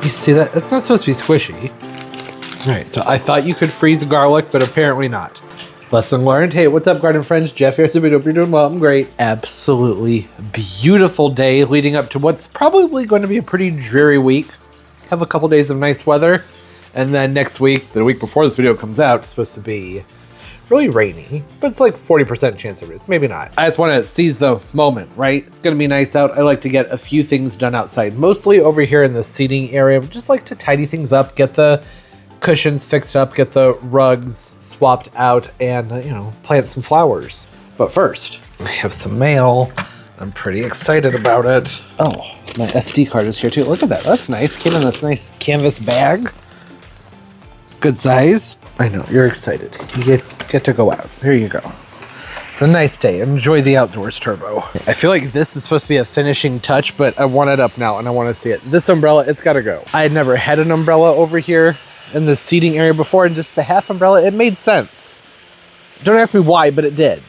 You see that? It's not supposed to be squishy. All right, so I thought you could freeze garlic, but apparently not. Lesson learned. Hey, what's up, garden friends? Jeff here. So we hope you're doing well. I'm great. Absolutely beautiful day leading up to what's probably going to be a pretty dreary week. Have a couple days of nice weather. And then next week, the week before this video comes out, it's supposed to be really rainy, but it's like 40% chance it is. Maybe not. I just want to seize the moment, right? It's going to be nice out. I like to get a few things done outside, mostly over here in the seating area. Just like to tidy things up, get the cushions fixed up, get the rugs swapped out, and, you know, plant some flowers. But first, I have some mail. I'm pretty excited about it. Oh, my SD card is here too. Look at that. That's nice. Came in this nice canvas bag. Good size. I know, you're excited. You get to go out. Here you go. It's a nice day. Enjoy the outdoors, Turbo. I feel like this is supposed to be a finishing touch, but I want it up now and I want to see it. This umbrella, it's got to go. I had never had an umbrella over here in the seating area before, and just the half umbrella, it made sense. Don't ask me why, but it did.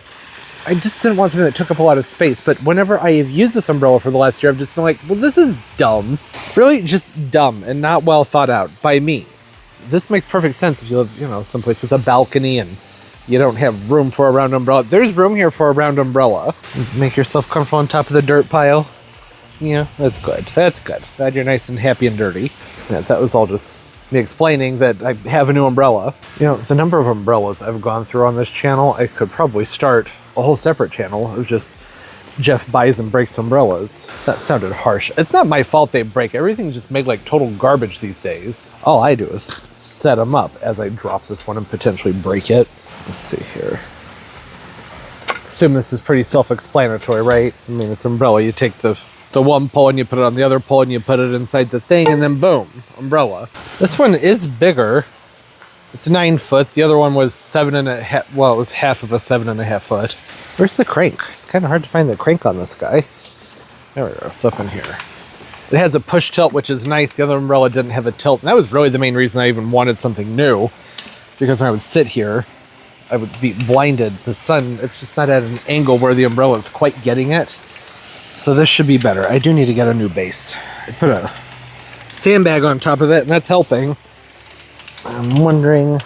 I just didn't want something that took up a lot of space, but whenever I have used this umbrella for the last year, I've just been like, well, this is dumb. Really just dumb and not well thought out by me. This makes perfect sense if you live, you know, someplace with a balcony and you don't have room for a round umbrella. There's room here for a round umbrella. Make yourself comfortable on top of the dirt pile. Yeah, that's good. That's good. Glad you're nice and happy and dirty. Yeah, that was all just me explaining that I have a new umbrella. You know, the number of umbrellas I've gone through on this channel, I could probably start a whole separate channel of just Jeff buys and breaks umbrellas. That sounded harsh. It's not my fault they break. Everything's just made like total garbage these days. All I do is set them up as I drop this one and potentially break it. Let's see here. Assume this is pretty self-explanatory, right? I mean, it's umbrella. You take the one pole and you put it on the other pole and you put it inside the thing and then boom, umbrella. This one is bigger. It's 9 foot. The other one was 7.5. Well, it was half of a 7.5 foot. Where's the crank? It's kind of hard to find the crank on this guy. There we go. It's up in here. It has a push tilt, which is nice. The other umbrella didn't have a tilt. And that was really the main reason I even wanted something new. Because when I would sit here, I would be blinded. The sun, it's just not at an angle where the umbrella is quite getting it. So this should be better. I do need to get a new base. I put a sandbag on top of it, and that's helping. I'm wondering,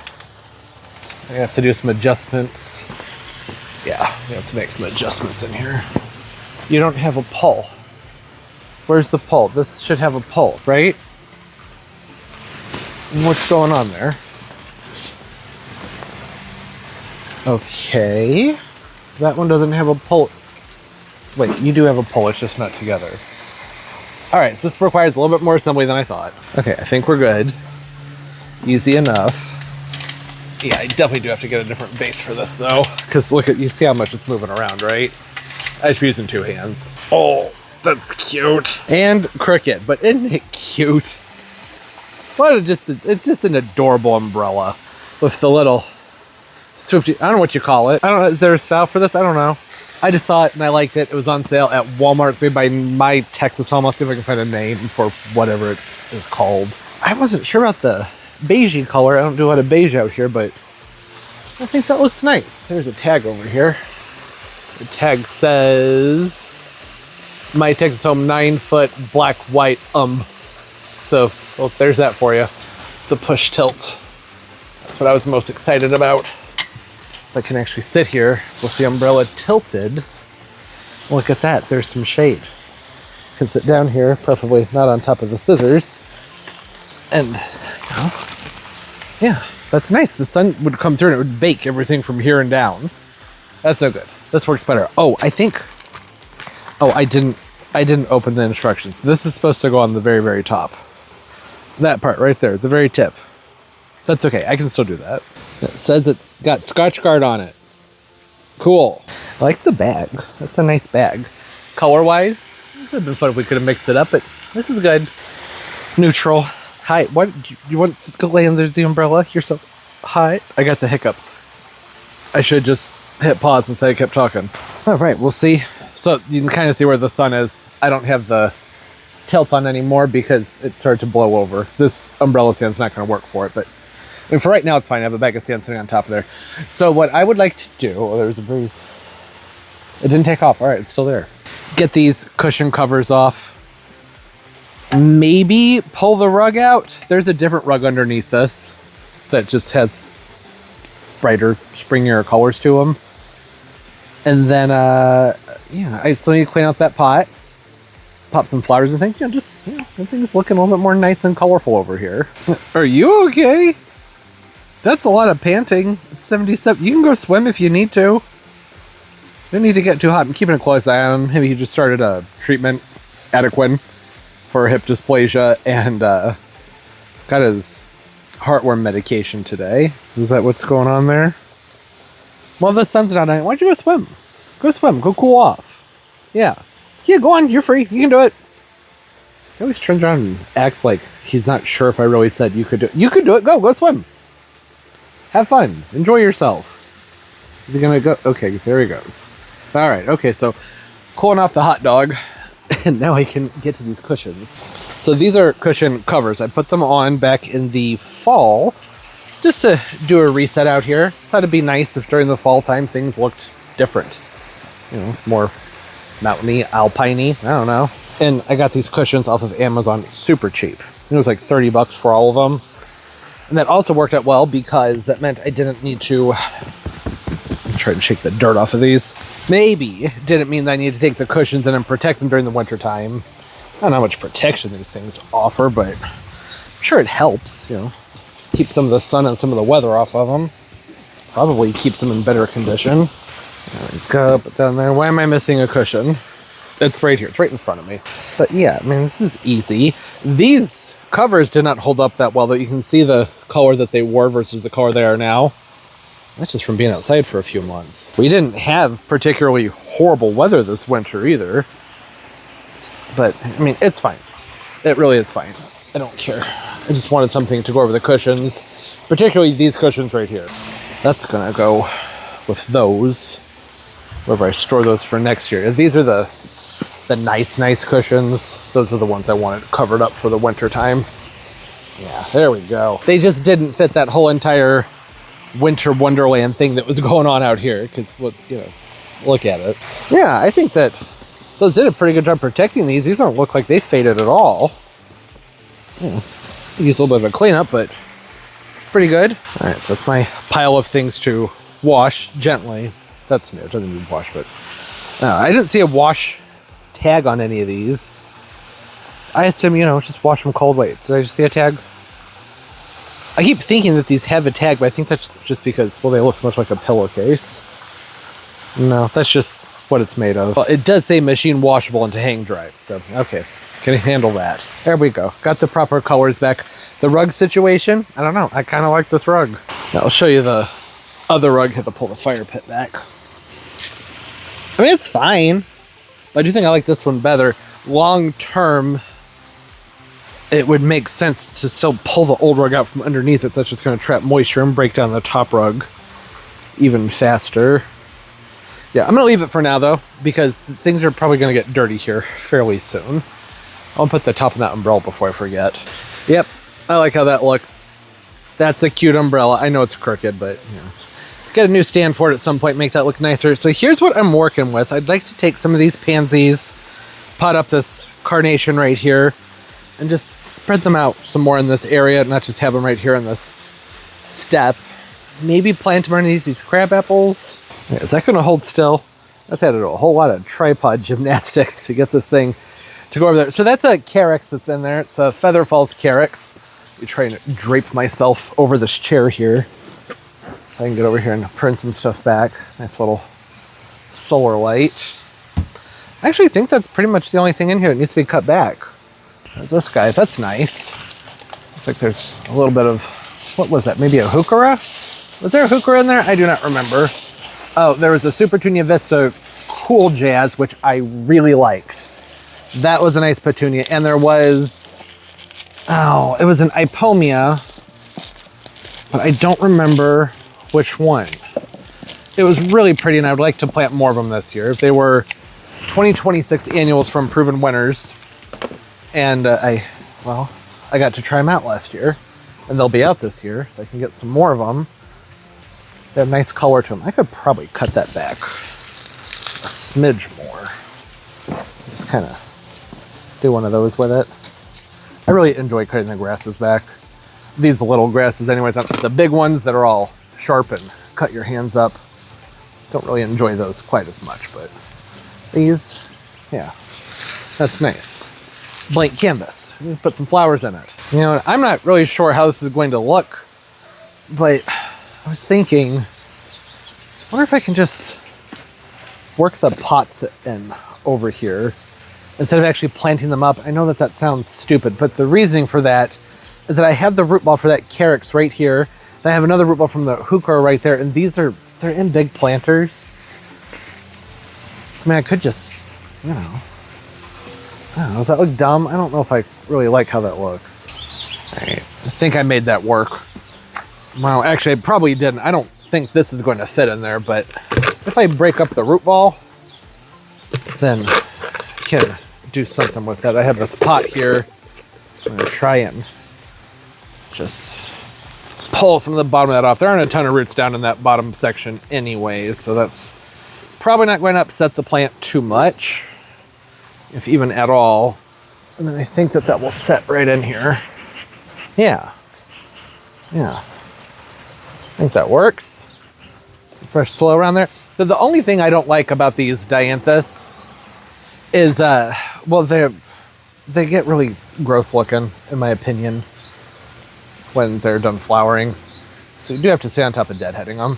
I have to do some adjustments. Yeah, we have to make some adjustments in here. You don't have a pole. Where's the pole? This should have a pole, right? And what's going on there? Okay. That one doesn't have a pole. Wait, you do have a pole, it's just not together. All right, so this requires a little bit more assembly than I thought. Okay, I think we're good. Easy enough. Yeah, I definitely do have to get a different base for this though, because look at, you see how much it's moving around, right? I should be using 2 hands. Oh, that's cute. And crooked, but isn't it cute? It's just an adorable umbrella with the little swifty, I don't know what you call it. I don't know, is there a style for this? I don't know. I just saw it and I liked it. It was on sale at Walmart. It's made by My Texas Home. I'll see if I can find a name for whatever it is called. I wasn't sure about the beigey color. I don't do a lot of beige out here, but I think that looks nice. There's a tag over here. The tag says My Texas Home 9 foot black white So, well, there's that for you. The push tilt. That's what I was most excited about. I can actually sit here with the umbrella tilted. Look at that, there's some shade. I can sit down here, preferably not on top of the scissors. And, you know, yeah, that's nice. The sun would come through and it would bake everything from here and down. That's so good. This works better. Oh, I didn't open the instructions. This is supposed to go on the very, very top. That part right there, the very tip. That's okay, I can still do that. It says it's got Scotch Guard on it. Cool. I like the bag. That's a nice bag. Color-wise, it would have been fun if we could have mixed it up, but this is good. Neutral. Hi, what? You want to go lay under the umbrella? You're so hot. I got the hiccups. I should just hit pause and say I kept talking. All right, we'll see. So you can kind of see where the sun is. I don't have the tilt on anymore because it started to blow over. This umbrella stand's not going to work for it, but I mean, for right now, it's fine. I have a bag of sand sitting on top of there. So what I would like to do, oh, there's a breeze. It didn't take off. All right, it's still there. Get these cushion covers off. Maybe pull the rug out. There's a different rug underneath this that just has brighter, springier colors to them. And then, yeah, I still need to clean out that pot. Pop some flowers and things. Just, everything's looking a little bit more nice and colorful over here. Are you okay? That's a lot of panting. It's 77. You can go swim if you need to. You don't need to get too hot. I'm keeping a close eye on him. Maybe he just started a treatment, adequate, for hip dysplasia, and got his heartworm medication today. Is that what's going on there? Well, the sun's not out. Why don't you go swim? Go swim. Go cool off. Yeah. Yeah, go on. You're free. You can do it. He always turns around and acts like he's not sure if I really said you could do it. You could do it. Go swim. Have fun. Enjoy yourself. Is he going to go? Okay, there he goes. All right. Okay, so cooling off the hot dog. And now I can get to these cushions. So these are cushion covers. I put them on back in the fall just to do a reset out here. Thought it'd be nice if during the fall time things looked different. More mountainy, alpine-y, I don't know. And I got these cushions off of Amazon super cheap. It was like 30 bucks for all of them. And that also worked out well because that meant I didn't need to try to shake the dirt off of these. Maybe didn't mean that I needed to take the cushions in and protect them during the winter time. I don't know how much protection these things offer, but I'm sure it helps, keep some of the sun and some of the weather off of them. Probably keeps them in better condition. There we go, put that in there. Why am I missing a cushion? It's right here, it's right in front of me. But yeah, I mean, this is easy. These covers did not hold up that well, but you can see the color that they were versus the color they are now. That's just from being outside for a few months. We didn't have particularly horrible weather this winter either. But, I mean, it's fine. It really is fine. I don't care. I just wanted something to go over the cushions. Particularly these cushions right here. That's gonna go with those. Wherever I store those for next year. These are the nice cushions. Those are the ones I wanted covered up for the winter time. Yeah, there we go. They just didn't fit that whole entire winter wonderland thing that was going on out here, because look at it. Yeah, I think that those did a pretty good job protecting these. These don't look like they faded at all. Use a little bit of a cleanup, but pretty good. All right, so that's my pile of things to wash gently. That's new. It doesn't need wash, but I didn't see a wash tag on any of these. I assume just wash them cold. Wait, did I just see a tag? I keep thinking that these have a tag, but I think that's just because, well, they look so much like a pillowcase. No, that's just what it's made of. Well, it does say machine washable and to hang dry, so okay, can handle that. There we go. Got the proper colors back. The rug situation, I don't know. I kind of like this rug. Now, I'll show you the other rug. Had to pull the fire pit back. I mean, it's fine. But I do think I like this one better. Long term, it would make sense to still pull the old rug out from underneath it. That's just going to trap moisture and break down the top rug even faster. Yeah, I'm going to leave it for now, though, because things are probably going to get dirty here fairly soon. I'll put the top of that umbrella before I forget. Yep, I like how that looks. That's a cute umbrella. I know it's crooked, but, get a new stand for it at some point, make that look nicer. So here's what I'm working with. I'd like to take some of these pansies, pot up this carnation right here, and just spread them out some more in this area, not just have them right here in this step. Maybe plant them underneath these crab apples. Is that going to hold still? That's had to do a whole lot of tripod gymnastics to get this thing to go over there. So that's a carex that's in there. It's a Feather Falls carex. I'm trying to drape myself over this chair here so I can get over here and print some stuff back. Nice little solar light. I actually think that's pretty much the only thing in here that needs to be cut back. This guy, that's nice. Looks like there's a little bit of, what was that? Maybe a heuchera? Was there a heuchera in there? I do not remember. Oh, there was a Petunia Vista Cool Jazz, which I really liked. That was a nice Petunia. And there was, it was an Ipomia, but I don't remember which one. It was really pretty, and I would like to plant more of them this year. They were 2026 annuals from Proven Winners. And I got to try them out last year, and they'll be out this year. So I can get some more of them. They have nice color to them. I could probably cut that back a smidge more. Just kind of do one of those with it. I really enjoy cutting the grasses back. These little grasses anyways, the big ones that are all sharp and cut your hands up. Don't really enjoy those quite as much, but these, yeah, that's nice. Blank canvas. Put some flowers in it. You know, I'm not really sure how this is going to look, but I was thinking, I wonder if I can just work some pots in over here instead of actually planting them up. I know that sounds stupid, but the reasoning for that is that I have the root ball for that carex right here. Then I have another root ball from the heuchera right there, and they're in big planters. I mean, I could just, you know, I don't know, does that look dumb? I don't know if I really like how that looks. All right, I think I made that work. Well, actually, I probably didn't. I don't think this is going to fit in there, but if I break up the root ball, then I can do something with that. I have this pot here. I'm gonna try and just pull some of the bottom of that off. There aren't a ton of roots down in that bottom section anyways, so that's probably not going to upset the plant too much, if even at all. And then I think that will set right in here. Yeah. I think that works. Some fresh soil around there. So the only thing I don't like about these dianthus is, well, they get really gross looking, in my opinion, when they're done flowering. So you do have to stay on top of deadheading them.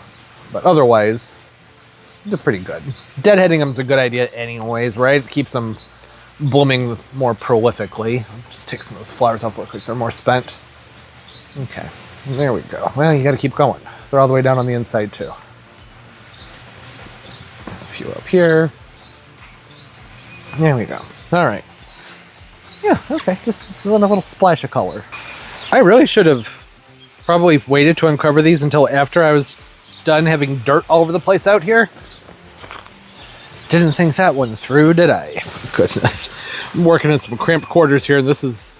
But otherwise, they're pretty good. Deadheading them is a good idea anyways, right? It keeps them blooming more prolifically. I'll just take some of those flowers off, look like they're more spent. Okay, there we go. Well, you gotta keep going. They're all the way down on the inside too. A few up here. There we go. All right. Yeah, okay, just a little splash of color. I really should have probably waited to uncover these until after I was done having dirt all over the place out here. Didn't think that one through, did I? Goodness. I'm working in some cramped quarters here, and this is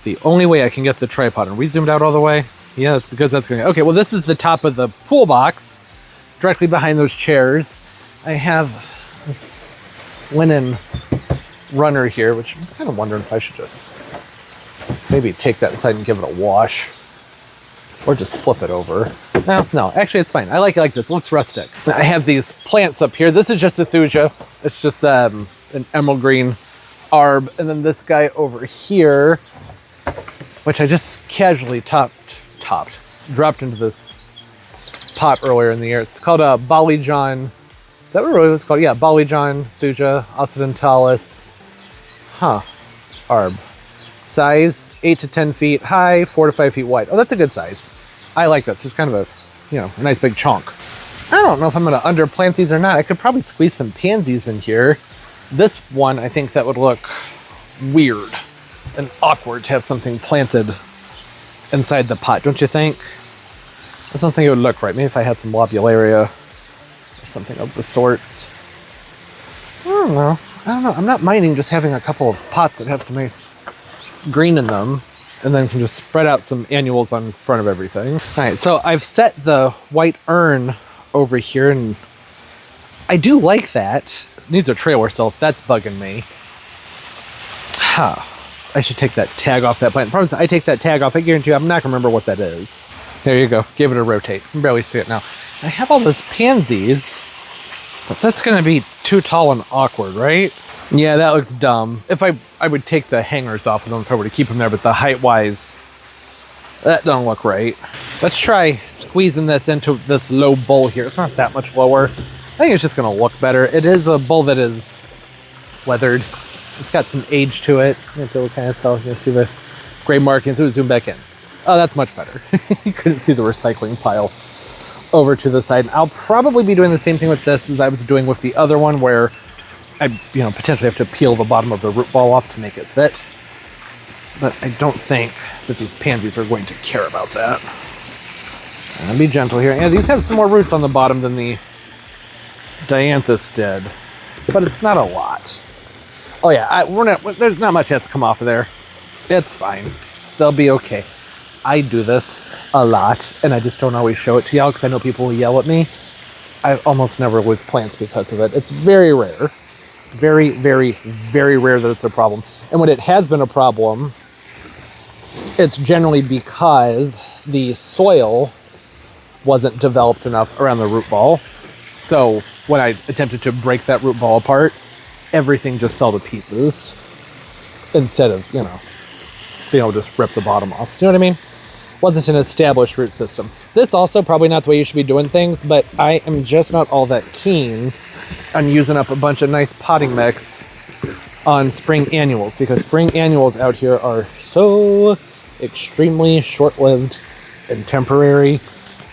the only way I can get the tripod. Are we zoomed out all the way? Yeah, that's because that's going to... Okay, well, this is the top of the pool box, directly behind those chairs. I have this linen runner here, which I'm kind of wondering if I should just maybe take that inside and give it a wash, or just flip it over. No, actually it's fine. I like it like this. It looks rustic. I have these plants up here. This is just a thuja. It's just an emerald green arb. And then this guy over here, which I just casually dropped into this pot earlier in the year. It's called a Balijan. Is that what it really was called? Yeah, Balijan thuja occidentalis. Arb. Size 8 to 10 feet high, 4 to 5 feet wide. Oh, that's a good size. I like that. So it's kind of a nice big chunk. I don't know if I'm going to underplant these or not. I could probably squeeze some pansies in here. This one, I think that would look weird and awkward to have something planted inside the pot, don't you think? I just don't think it would look right. Maybe if I had some lobularia or something of the sorts. I don't know. I'm not minding just having a couple of pots that have some nice green in them, and then can just spread out some annuals on front of everything. All right, so I've set the white urn over here, and I do like that. It needs a trailer still, if that's bugging me. I should take that tag off that plant. The problem is I take that tag off, I guarantee you I'm not gonna remember what that is. There you go, give it a rotate. I can barely see it now. I have all those pansies, but that's gonna be too tall and awkward, right? Yeah, that looks dumb. If I would take the hangers off of them if I were to keep them there, but the height-wise, that don't look right. Let's try squeezing this into this low bowl here. It's not that much lower. I think it's just gonna look better. It is a bowl that is weathered. It's got some age to it. You can kind of tell. You can see the gray markings. Ooh, zoom back in. Oh, that's much better. You couldn't see the recycling pile over to the side. I'll probably be doing the same thing with this as I was doing with the other one, where I potentially have to peel the bottom of the root ball off to make it fit. But I don't think that these pansies are going to care about that. I'll be gentle here. Yeah, these have some more roots on the bottom than the dianthus did, but it's not a lot. Oh yeah, there's not much has to come off of there. It's fine. They'll be okay. I do this a lot, and I just don't always show it to y'all because I know people will yell at me. I almost never lose plants because of it. It's very rare. Very, very, very rare that it's a problem. And when it has been a problem, it's generally because the soil wasn't developed enough around the root ball. So when I attempted to break that root ball apart, everything just fell to pieces instead of, you know, being able to just rip the bottom off. Do you know what I mean? Wasn't an established root system. This also probably not the way you should be doing things, but I am just not all that keen on using up a bunch of nice potting mix on spring annuals, because spring annuals out here are so extremely short-lived and temporary.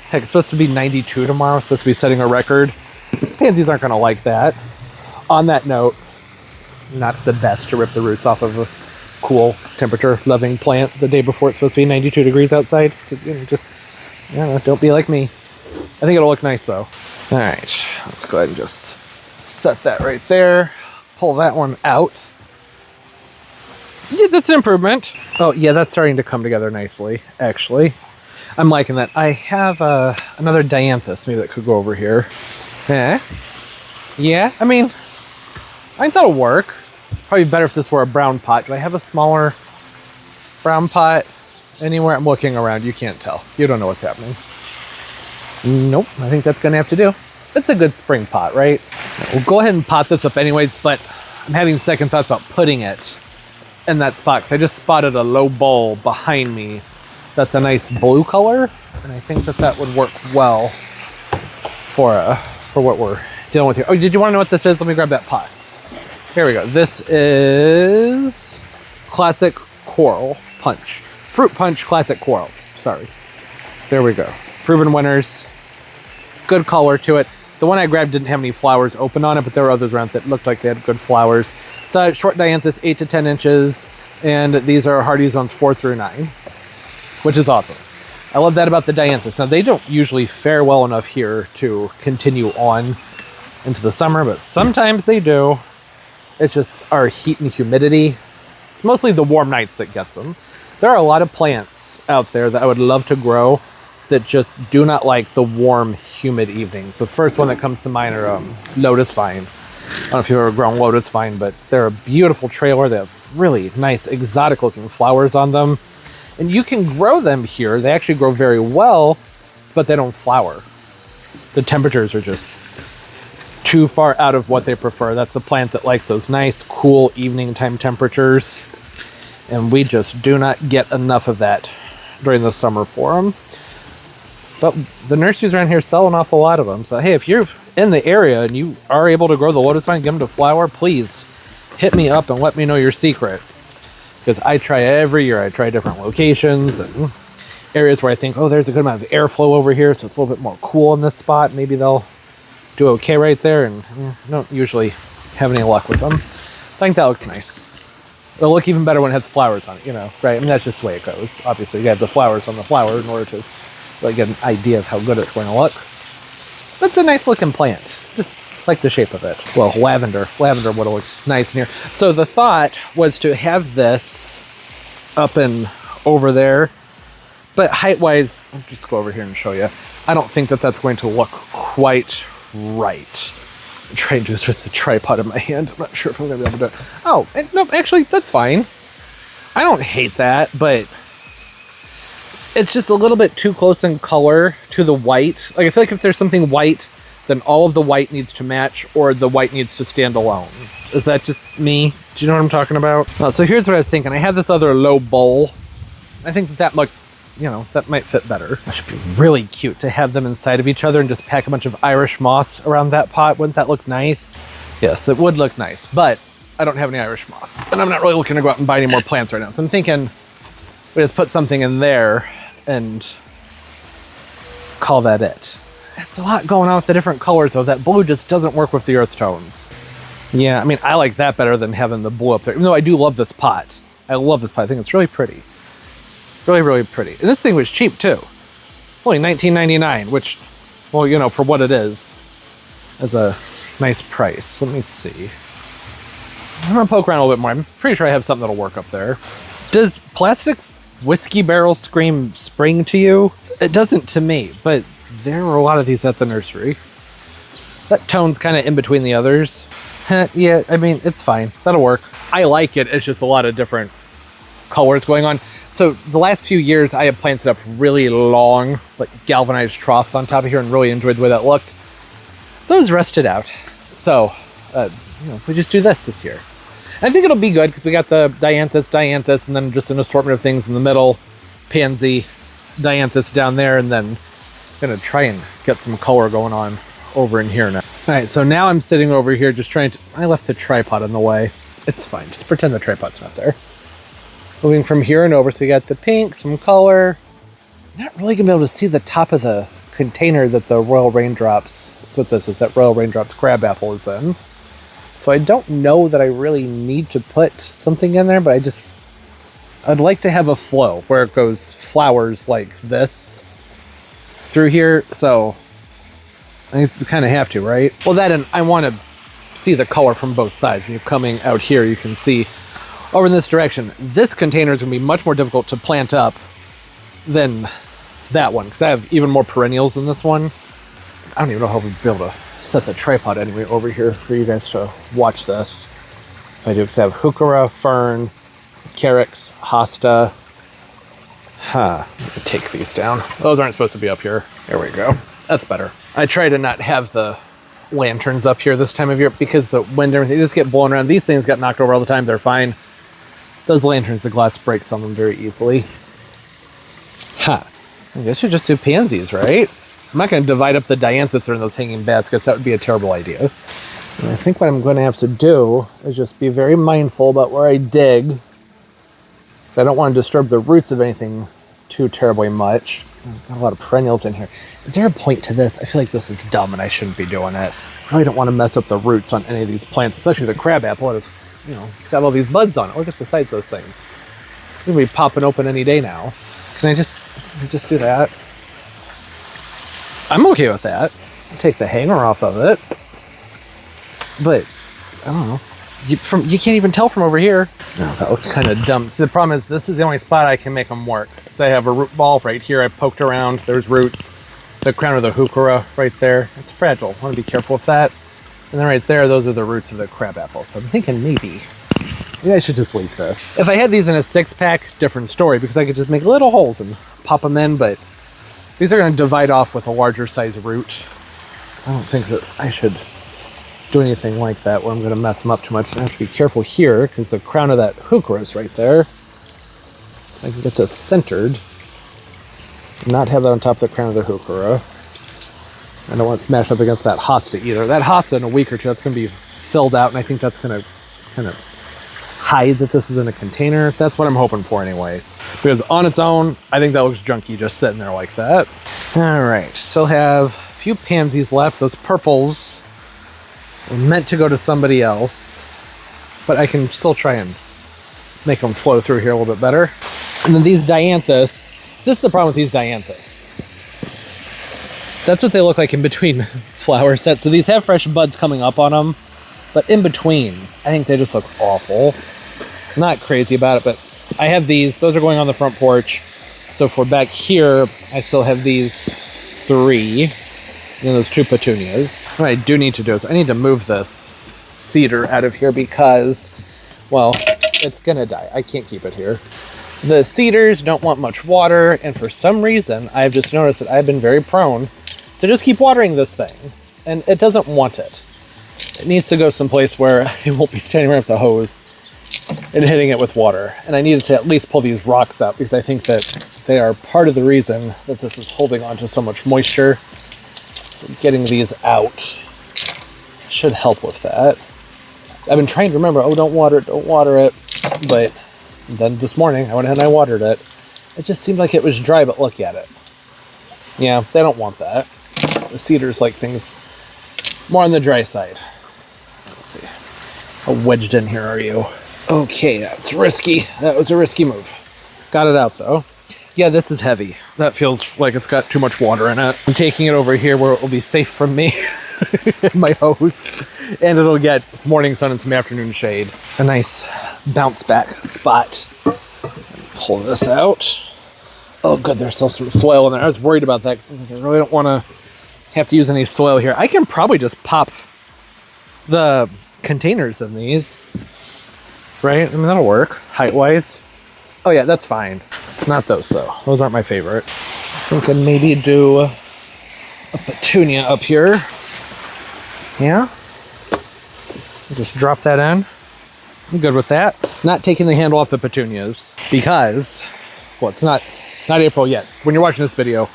Heck, it's supposed to be 92 tomorrow. It's supposed to be setting a record. Pansies aren't going to like that. On that note, not the best to rip the roots off of a cool temperature-loving plant the day before it's supposed to be 92 degrees outside. So, you know, just, I don't know, don't be like me. I think it'll look nice, though. All right, let's go ahead and just set that right there. Pull that one out. Yeah, that's an improvement. Oh, yeah, that's starting to come together nicely, actually. I'm liking that. I have another dianthus, maybe that could go over here. Yeah, I mean, I think that'll work. Probably better if this were a brown pot. Do I have a smaller brown pot anywhere? I'm looking around. You can't tell. You don't know what's happening. Nope, I think that's going to have to do. It's a good spring pot, right? We'll go ahead and pot this up anyways, but I'm having second thoughts about putting it in that spot, because I just spotted a low bowl behind me that's a nice blue color, and I think that that would work well for what we're dealing with here. Oh, did you want to know what this is? Let me grab that pot. Here we go. This is Classic Coral Punch. Fruit Punch Classic Coral. Sorry. There we go. Proven winners. Good color to it. The one I grabbed didn't have any flowers open on it, but there were others around that looked like they had good flowers. It's a short dianthus, 8 to 10 inches, and these are hardy zones 4 through 9, which is awesome. I love that about the dianthus. Now, they don't usually fare well enough here to continue on into the summer, but sometimes they do. It's just our heat and humidity. It's mostly the warm nights that gets them. There are a lot of plants out there that I would love to grow that just do not like the warm, humid evenings. The first one that comes to mind are lotus vine. I don't know if you've ever grown lotus vine, but they're a beautiful trailer. They have really nice, exotic-looking flowers on them. And you can grow them here. They actually grow very well, but they don't flower. The temperatures are just too far out of what they prefer. That's a plant that likes those nice, cool evening time temperatures. And we just do not get enough of that during the summer for them. But the nurseries around here sell an awful lot of them. So, hey, if you're in the area and you are able to grow the lotus vine, get them to flower, please hit me up and let me know your secret. Because I try every year. I try different locations and areas where I think, oh, there's a good amount of airflow over here, so it's a little bit more cool in this spot. Maybe they'll do okay right there, and I don't usually have any luck with them. I think that looks nice. It'll look even better when it has flowers on it, you know, right? I mean, that's just the way it goes. Obviously, you have the flowers on the flower in order to really get an idea of how good it's going to look. That's a nice looking plant. Just like the shape of it. Well, lavender would have looked nice in here. So the thought was to have this up and over there, but height-wise, I'll just go over here and show you. I don't think that that's going to look quite right. I'm trying to do this with the tripod in my hand. I'm not sure if I'm going to be able to do it. Oh, no, actually, that's fine. I don't hate that, but it's just a little bit too close in color to the white. Like, I feel like if there's something white, then all of the white needs to match, or the white needs to stand alone. Is that just me? Do you know what I'm talking about? So here's what I was thinking. I have this other low bowl. I think that look, you know, that might fit better. That should be really cute to have them inside of each other and just pack a bunch of Irish moss around that pot. Wouldn't that look nice? Yes, it would look nice, but I don't have any Irish moss. And I'm not really looking to go out and buy any more plants right now. So I'm thinking we just put something in there and call that it. It's a lot going on with the different colors, though. That blue just doesn't work with the earth tones. Yeah, I mean, I like that better than having the blue up there, even though I do love this pot. I love this pot. I think it's really pretty. Really, really pretty. And this thing was cheap, too. Only $19.99, which, well, you know, for what it is a nice price. Let me see. I'm going to poke around a little bit more. I'm pretty sure I have something that'll work up there. Does plastic whiskey barrel scream spring to you? It doesn't to me, but there are a lot of these at the nursery. That tone's kind of in between the others. Yeah, I mean, it's fine. That'll work. I like it. It's just a lot of different colors going on. So the last few years, I have planted up really long, like galvanized troughs on top of here, and really enjoyed the way that looked. Those rusted out, so we just do this year. I think it'll be good because we got the dianthus, and then just an assortment of things in the middle, pansy, dianthus down there, and then gonna try and get some color going on over in here now. All right, so now I'm sitting over here just trying to, I left the tripod in the way. It's fine, just pretend the tripod's not there. Moving from here and over, so we got the pink, some color. Not really gonna be able to see the top of the container that the Royal Raindrops, that's what this is, that Royal Raindrops crabapple is in. So I don't know that I really need to put something in there, but I'd like to have a flow where it goes flowers like this through here. So I kind of have to, right? Well, that, and I want to see the color from both sides. When you're coming out here, you can see over in this direction. This container is going to be much more difficult to plant up than that one, because I have even more perennials in this one. I don't even know how we'd be able to set the tripod anyway over here for you guys to watch this. I do have heuchera, fern, carex, hosta. Let me take these down. Those aren't supposed to be up here. There we go. That's better. I try to not have the lanterns up here this time of year because the wind and everything, they just get blown around. These things get knocked over all the time. They're fine. Those lanterns, the glass breaks on them very easily. I guess you just do pansies, right? I'm not going to divide up the dianthus in those hanging baskets. That would be a terrible idea. And I think what I'm going to have to do is just be very mindful about where I dig, because I don't want to disturb the roots of anything too terribly much. So I've got a lot of perennials in here. Is there a point to this? I feel like this is dumb and I shouldn't be doing it. I really don't want to mess up the roots on any of these plants, especially the crabapple. It's got all these buds on it. Look at the sides of those things. It's going to be popping open any day now. Can I just do that? I'm okay with that. I'll take the hanger off of it. But, I don't know. You can't even tell from over here. No, that looked kind of dumb. See, the problem is this is the only spot I can make them work. So I have a root ball right here. I poked around. There's roots. The crown of the heuchera right there. It's fragile. I want to be careful with that. And then right there, those are the roots of the crabapple. So I'm thinking maybe I should just leave this. If I had these in a 6-pack, different story, because I could just make little holes and pop them in, but these are going to divide off with a larger size root. I don't think that I should do anything like that where I'm going to mess them up too much. I have to be careful here because the crown of that heuchera is right there. I can get this centered. Not have that on top of the crown of the heuchera. I don't want to smash up against that hosta either. That hosta in a week or two, that's going to be filled out, and I think that's going to kind of hide that this is in a container. That's what I'm hoping for anyway. Because on its own, I think that looks junky just sitting there like that. All right, still have a few pansies left. Those purples were meant to go to somebody else, but I can still try and make them flow through here a little bit better. And then these dianthus, this is the problem with these dianthus. That's what they look like in between flower sets. So these have fresh buds coming up on them, but in between, I think they just look awful. I'm not crazy about it, but I have these. Those are going on the front porch. So for back here, I still have these 3, and then those 2 petunias. What I do need to do is I need to move this cedar out of here because, well, it's gonna die. I can't keep it here. The cedars don't want much water, and for some reason, I've just noticed that I've been very prone to just keep watering this thing, and it doesn't want it. It needs to go someplace where it won't be standing around with the hose and hitting it with water. And I needed to at least pull these rocks out because I think that they are part of the reason that this is holding on to so much moisture. Getting these out should help with that. I've been trying to remember, don't water it. But then this morning, I went ahead and I watered it. It just seemed like it was dry, but look at it. Yeah, they don't want that. The cedars like things more on the dry side. Let's see. How wedged in here are you? Okay, that's risky. That was a risky move. Got it out though. Yeah, this is heavy. That feels like it's got too much water in it. I'm taking it over here where it will be safe from me and my hose. And it'll get morning sun and some afternoon shade. A nice bounce back spot. Pull this out. Oh good, there's still some soil in there. I was worried about that because I really don't want to have to use any soil here. I can probably just pop the containers in these. Right? I mean, that'll work height-wise. Oh yeah, that's fine. Not those though. Those aren't my favorite. I think I'd maybe do a Petunia up here. Yeah. Just drop that in. I'm good with that. Not taking the handle off the petunias because, well, it's not April yet. When you're watching this video,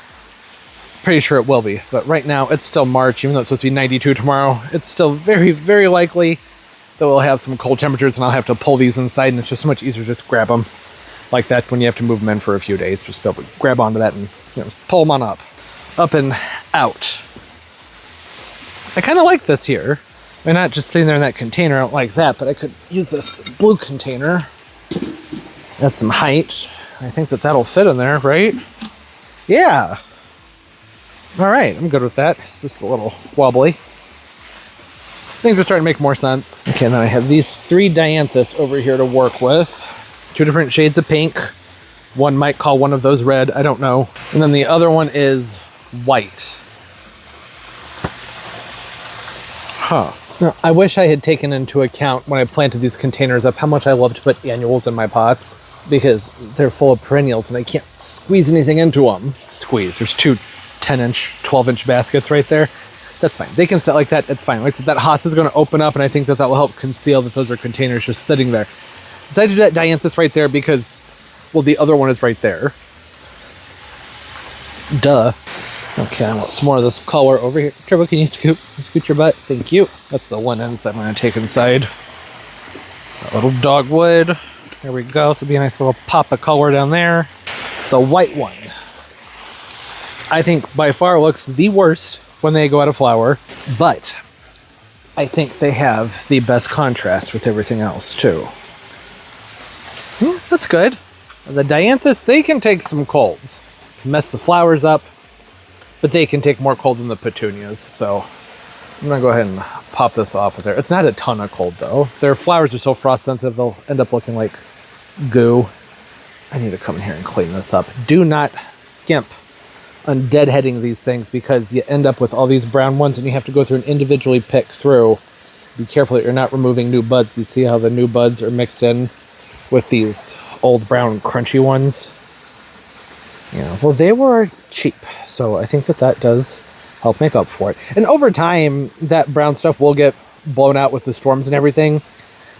pretty sure it will be. But right now, it's still March, even though it's supposed to be 92 tomorrow. It's still very, very likely that we'll have some cold temperatures and I'll have to pull these inside, and it's just so much easier to just grab them like that when you have to move them in for a few days. Just be able to grab onto that and, you know, pull them on up. Up and out. I kind of like this here. They're not just sitting there in that container. I don't like that, but I could use this blue container. That's some height. I think that that'll fit in there, right? Yeah. All right, I'm good with that. It's just a little wobbly. Things are starting to make more sense. Okay, and then I have these 3 dianthus over here to work with. 2 different shades of pink. One might call one of those red, I don't know. And then the other one is white. Huh. Now, I wish I had taken into account when I planted these containers up how much I love to put annuals in my pots, because they're full of perennials and I can't squeeze anything into them. Squeeze. There's 2 10-inch, 12-inch baskets right there. That's fine. They can sit like that. It's fine. Like I said, that Haas is going to open up, and I think that will help conceal that those are containers just sitting there. Decided to do that dianthus right there because, well, the other one is right there. Duh. Okay, I want some more of this color over here. Trevor, can you scoot your butt? Thank you. That's the one ends that I'm going to take inside. A little dogwood. There we go. So it'll be a nice little pop of color down there. The white one, I think by far looks the worst when they go out of flower, but I think they have the best contrast with everything else too. That's good. The dianthus, they can take some colds. Can mess the flowers up, but they can take more cold than the petunias. So I'm gonna go ahead and pop this off with there. It's not a ton of cold though. Their flowers are so frost sensitive, they'll end up looking like goo. I need to come in here and clean this up. Do not skimp on deadheading these things, because you end up with all these brown ones and you have to go through and individually pick through. Be careful that you're not removing new buds. You see how the new buds are mixed in with these old brown crunchy ones? Yeah, well, they were cheap, so I think that that does help make up for it. And over time, that brown stuff will get blown out with the storms and everything,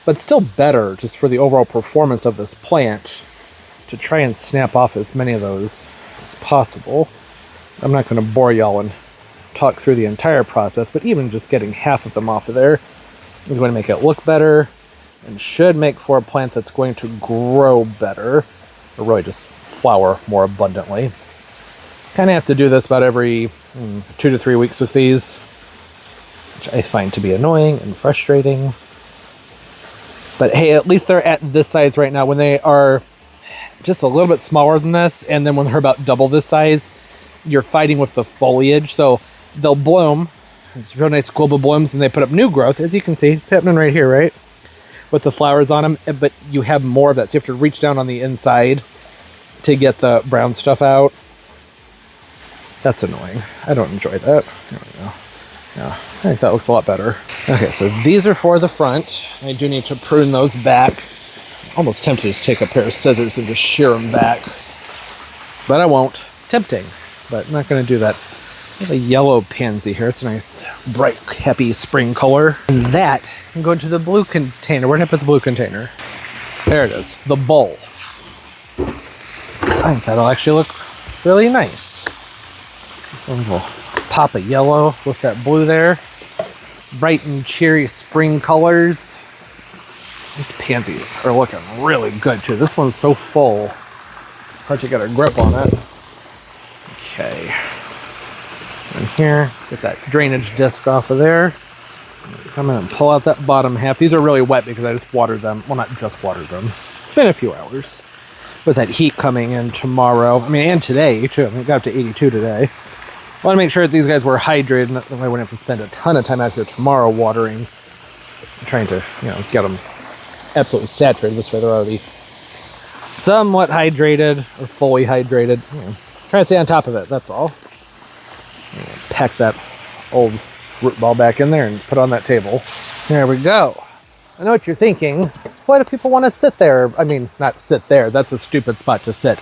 but still better just for the overall performance of this plant to try and snap off as many of those as possible. I'm not going to bore y'all and talk through the entire process, but even just getting half of them off of there is going to make it look better and should make for a plant that's going to grow better, or really just flower more abundantly. Kind of have to do this about every 2 to 3 weeks with these, which I find to be annoying and frustrating. But hey, at least they're at this size right now. When they are just a little bit smaller than this, and then when they're about double this size, you're fighting with the foliage. So they'll bloom. It's real nice global blooms, and they put up new growth. As you can see, it's happening right here, right? With the flowers on them, but you have more of that. So you have to reach down on the inside to get the brown stuff out. That's annoying. I don't enjoy that. There we go. Yeah, I think that looks a lot better. Okay, so these are for the front. I do need to prune those back. Almost tempted to just take a pair of scissors and just shear them back, but I won't. Tempting, but I'm not going to do that. There's a yellow pansy here. It's a nice, bright, happy spring color. And that can go into the blue container. Where did I put the blue container? There it is, the bowl. I think that'll actually look really nice. A little pop of yellow with that blue there. Bright and cheery spring colors. These pansies are looking really good too. This one's so full, hard to get a grip on it. Okay. In here, get that drainage disc off of there. Come in and pull out that bottom half. These are really wet because I just watered them. Well, not just watered them. It's been a few hours. With that heat coming in tomorrow, I mean, and today too. I mean, it got up to 82 today. I want to make sure that these guys were hydrated, and that I wouldn't have to spend a ton of time out here tomorrow watering, trying to, get them absolutely saturated. This way they're already somewhat hydrated or fully hydrated. Try to stay on top of it, that's all. Pack that old root ball back in there and put it on that table. There we go. I know what you're thinking. Why do people want to sit there? I mean, not sit there. That's a stupid spot to sit.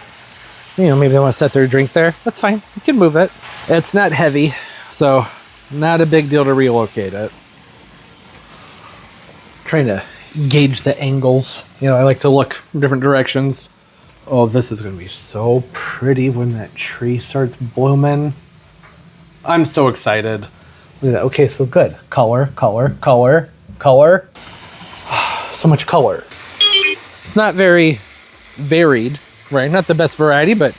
You know, maybe they want to set their drink there. That's fine. You can move it. It's not heavy, so not a big deal to relocate it. Trying to gauge the angles. You know, I like to look from different directions. Oh, this is going to be so pretty when that tree starts blooming. I'm so excited. Look at that. Okay, so good. Color, color, color, color. So much color. It's not very varied, right? Not the best variety, but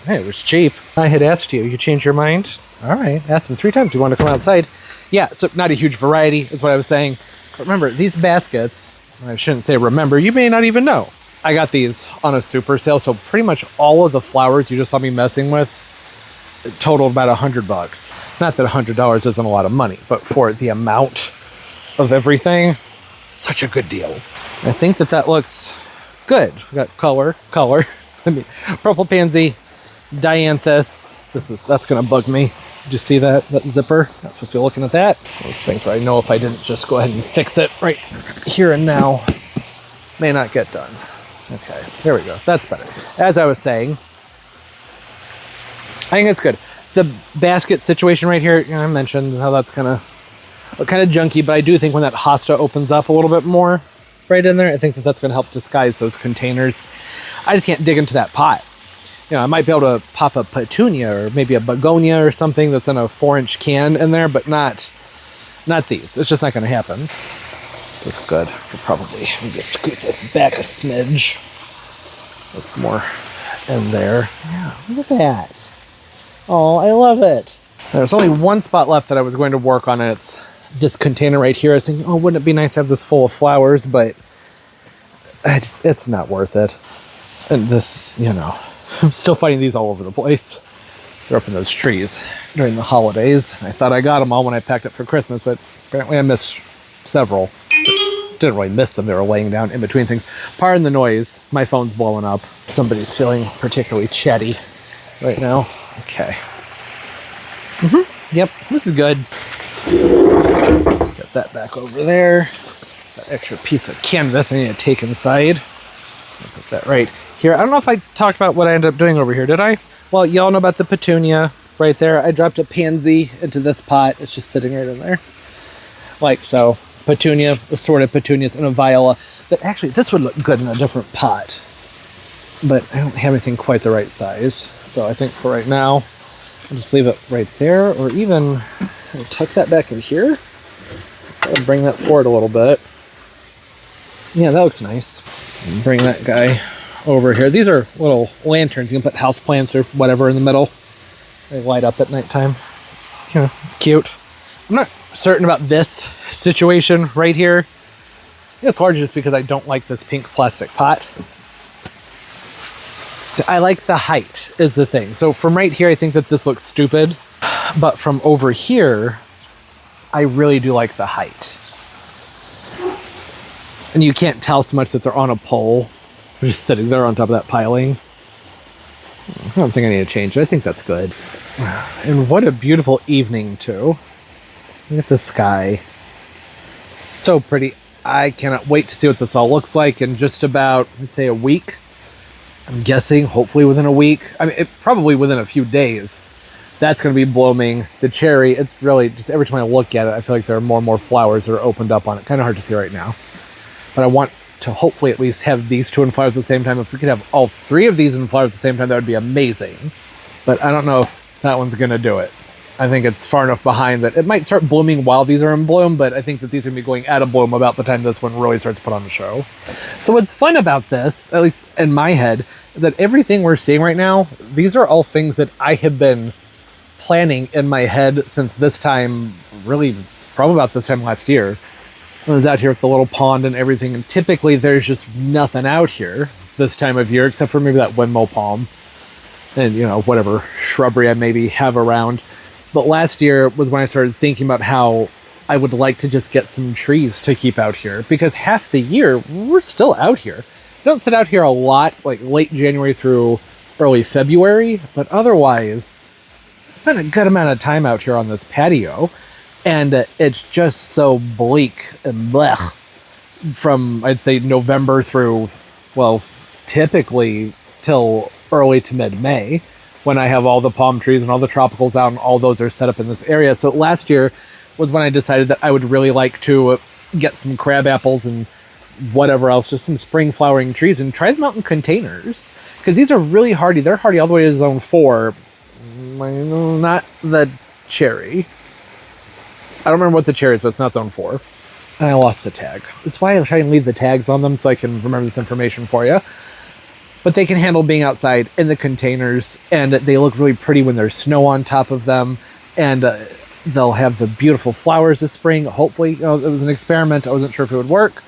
hey, it was cheap. I had asked you. You changed your mind? All right. Asked him 3 times. You want to come outside? Yeah, so not a huge variety is what I was saying. But remember, these baskets, I shouldn't say remember, you may not even know. I got these on a super sale, so pretty much all of the flowers you just saw me messing with totaled about $100. Not that $100 isn't a lot of money, but for the amount of everything, such a good deal. I think that looks good. We got color, color. I mean, purple pansy, dianthus. That's gonna bug me. Did you see that zipper? Not supposed to be looking at that. Those things where I know if I didn't just go ahead and fix it right here and now, may not get done. Okay, there we go. That's better. As I was saying, I think it's good. The basket situation right here, you know, I mentioned how that's kind of junky, but I do think when that hosta opens up a little bit more right in there, I think that's going to help disguise those containers. I just can't dig into that pot. You know, I might be able to pop a petunia or maybe a begonia or something that's in a 4-inch can in there, but not these. It's just not going to happen. This is good. We'll probably scoot this back a smidge. There's more in there. Yeah, look at that. Oh, I love it. There's only one spot left that I was going to work on, and it's this container right here. I was thinking, oh, wouldn't it be nice to have this full of flowers, but it's not worth it. And this, you know, I'm still finding these all over the place. They're up in those trees during the holidays. I thought I got them all when I packed up for Christmas, but apparently I missed several. Didn't really miss them. They were laying down in between things. Pardon the noise. My phone's blowing up. Somebody's feeling particularly chatty right now. Okay. Yep, this is good. Get that back over there. That extra piece of canvas I need to take inside. I'll put that right here. I don't know if I talked about what I ended up doing over here, did I? Well, y'all know about the petunia right there. I dropped a pansy into this pot. It's just sitting right in there. Like so. Petunia, assorted petunias, and a viola. That actually, this would look good in a different pot. But I don't have anything quite the right size. So I think for right now, I'll just leave it right there, or even I'll tuck that back in here. Just gotta bring that forward a little bit. Yeah, that looks nice. And bring that guy over here. These are little lanterns. You can put houseplants or whatever in the middle. They light up at nighttime. You know, cute. I'm not certain about this situation right here. It's largely just because I don't like this pink plastic pot. I like the height is the thing. So from right here, I think that this looks stupid. But from over here, I really do like the height. And you can't tell so much that they're on a pole. They're just sitting there on top of that piling. I don't think I need to change it. I think that's good. And what a beautiful evening, too. Look at the sky. So pretty. I cannot wait to see what this all looks like in just about, let's say, a week. I'm guessing, hopefully within a week. I mean, probably within a few days. That's going to be blooming. The cherry, it's really just every time I look at it, I feel like there are more and more flowers that are opened up on it. Kind of hard to see right now. But I want to hopefully at least have these two in flowers at the same time. If we could have all 3 of these in flowers at the same time, that would be amazing. But I don't know if that one's going to do it. I think it's far enough behind that it might start blooming while these are in bloom, but I think that these are going to be going out of bloom about the time this one really starts to put on the show. So what's fun about this, at least in my head, is that everything we're seeing right now, these are all things that I have been planning in my head since this time, really probably about this time last year. I was out here with the little pond and everything, and typically there's just nothing out here this time of year, except for maybe that windmill palm and, you know, whatever shrubbery I maybe have around. But last year was when I started thinking about how I would like to just get some trees to keep out here, because half the year we're still out here. We don't sit out here a lot, like late January through early February, but otherwise I spent a good amount of time out here on this patio, and it's just so bleak and blech from, I'd say, November through, well, typically till early to mid-May, when I have all the palm trees and all the tropicals out and all those are set up in this area. So last year was when I decided that I would really like to get some crab apples and whatever else, just some spring flowering trees, and try them out in containers. Because these are really hardy. They're hardy all the way to zone 4. Not the cherry. I don't remember what the cherry is, but it's not zone 4. And I lost the tag. That's why I try and leave the tags on them so I can remember this information for you. But they can handle being outside in the containers, and they look really pretty when there's snow on top of them, and they'll have the beautiful flowers this spring. Hopefully, it was an experiment. I wasn't sure if it would work,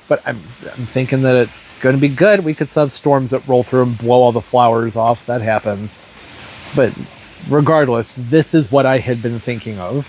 but I'm thinking that it's going to be good. We could still have storms that roll through and blow all the flowers off. That happens. But regardless, this is what I had been thinking of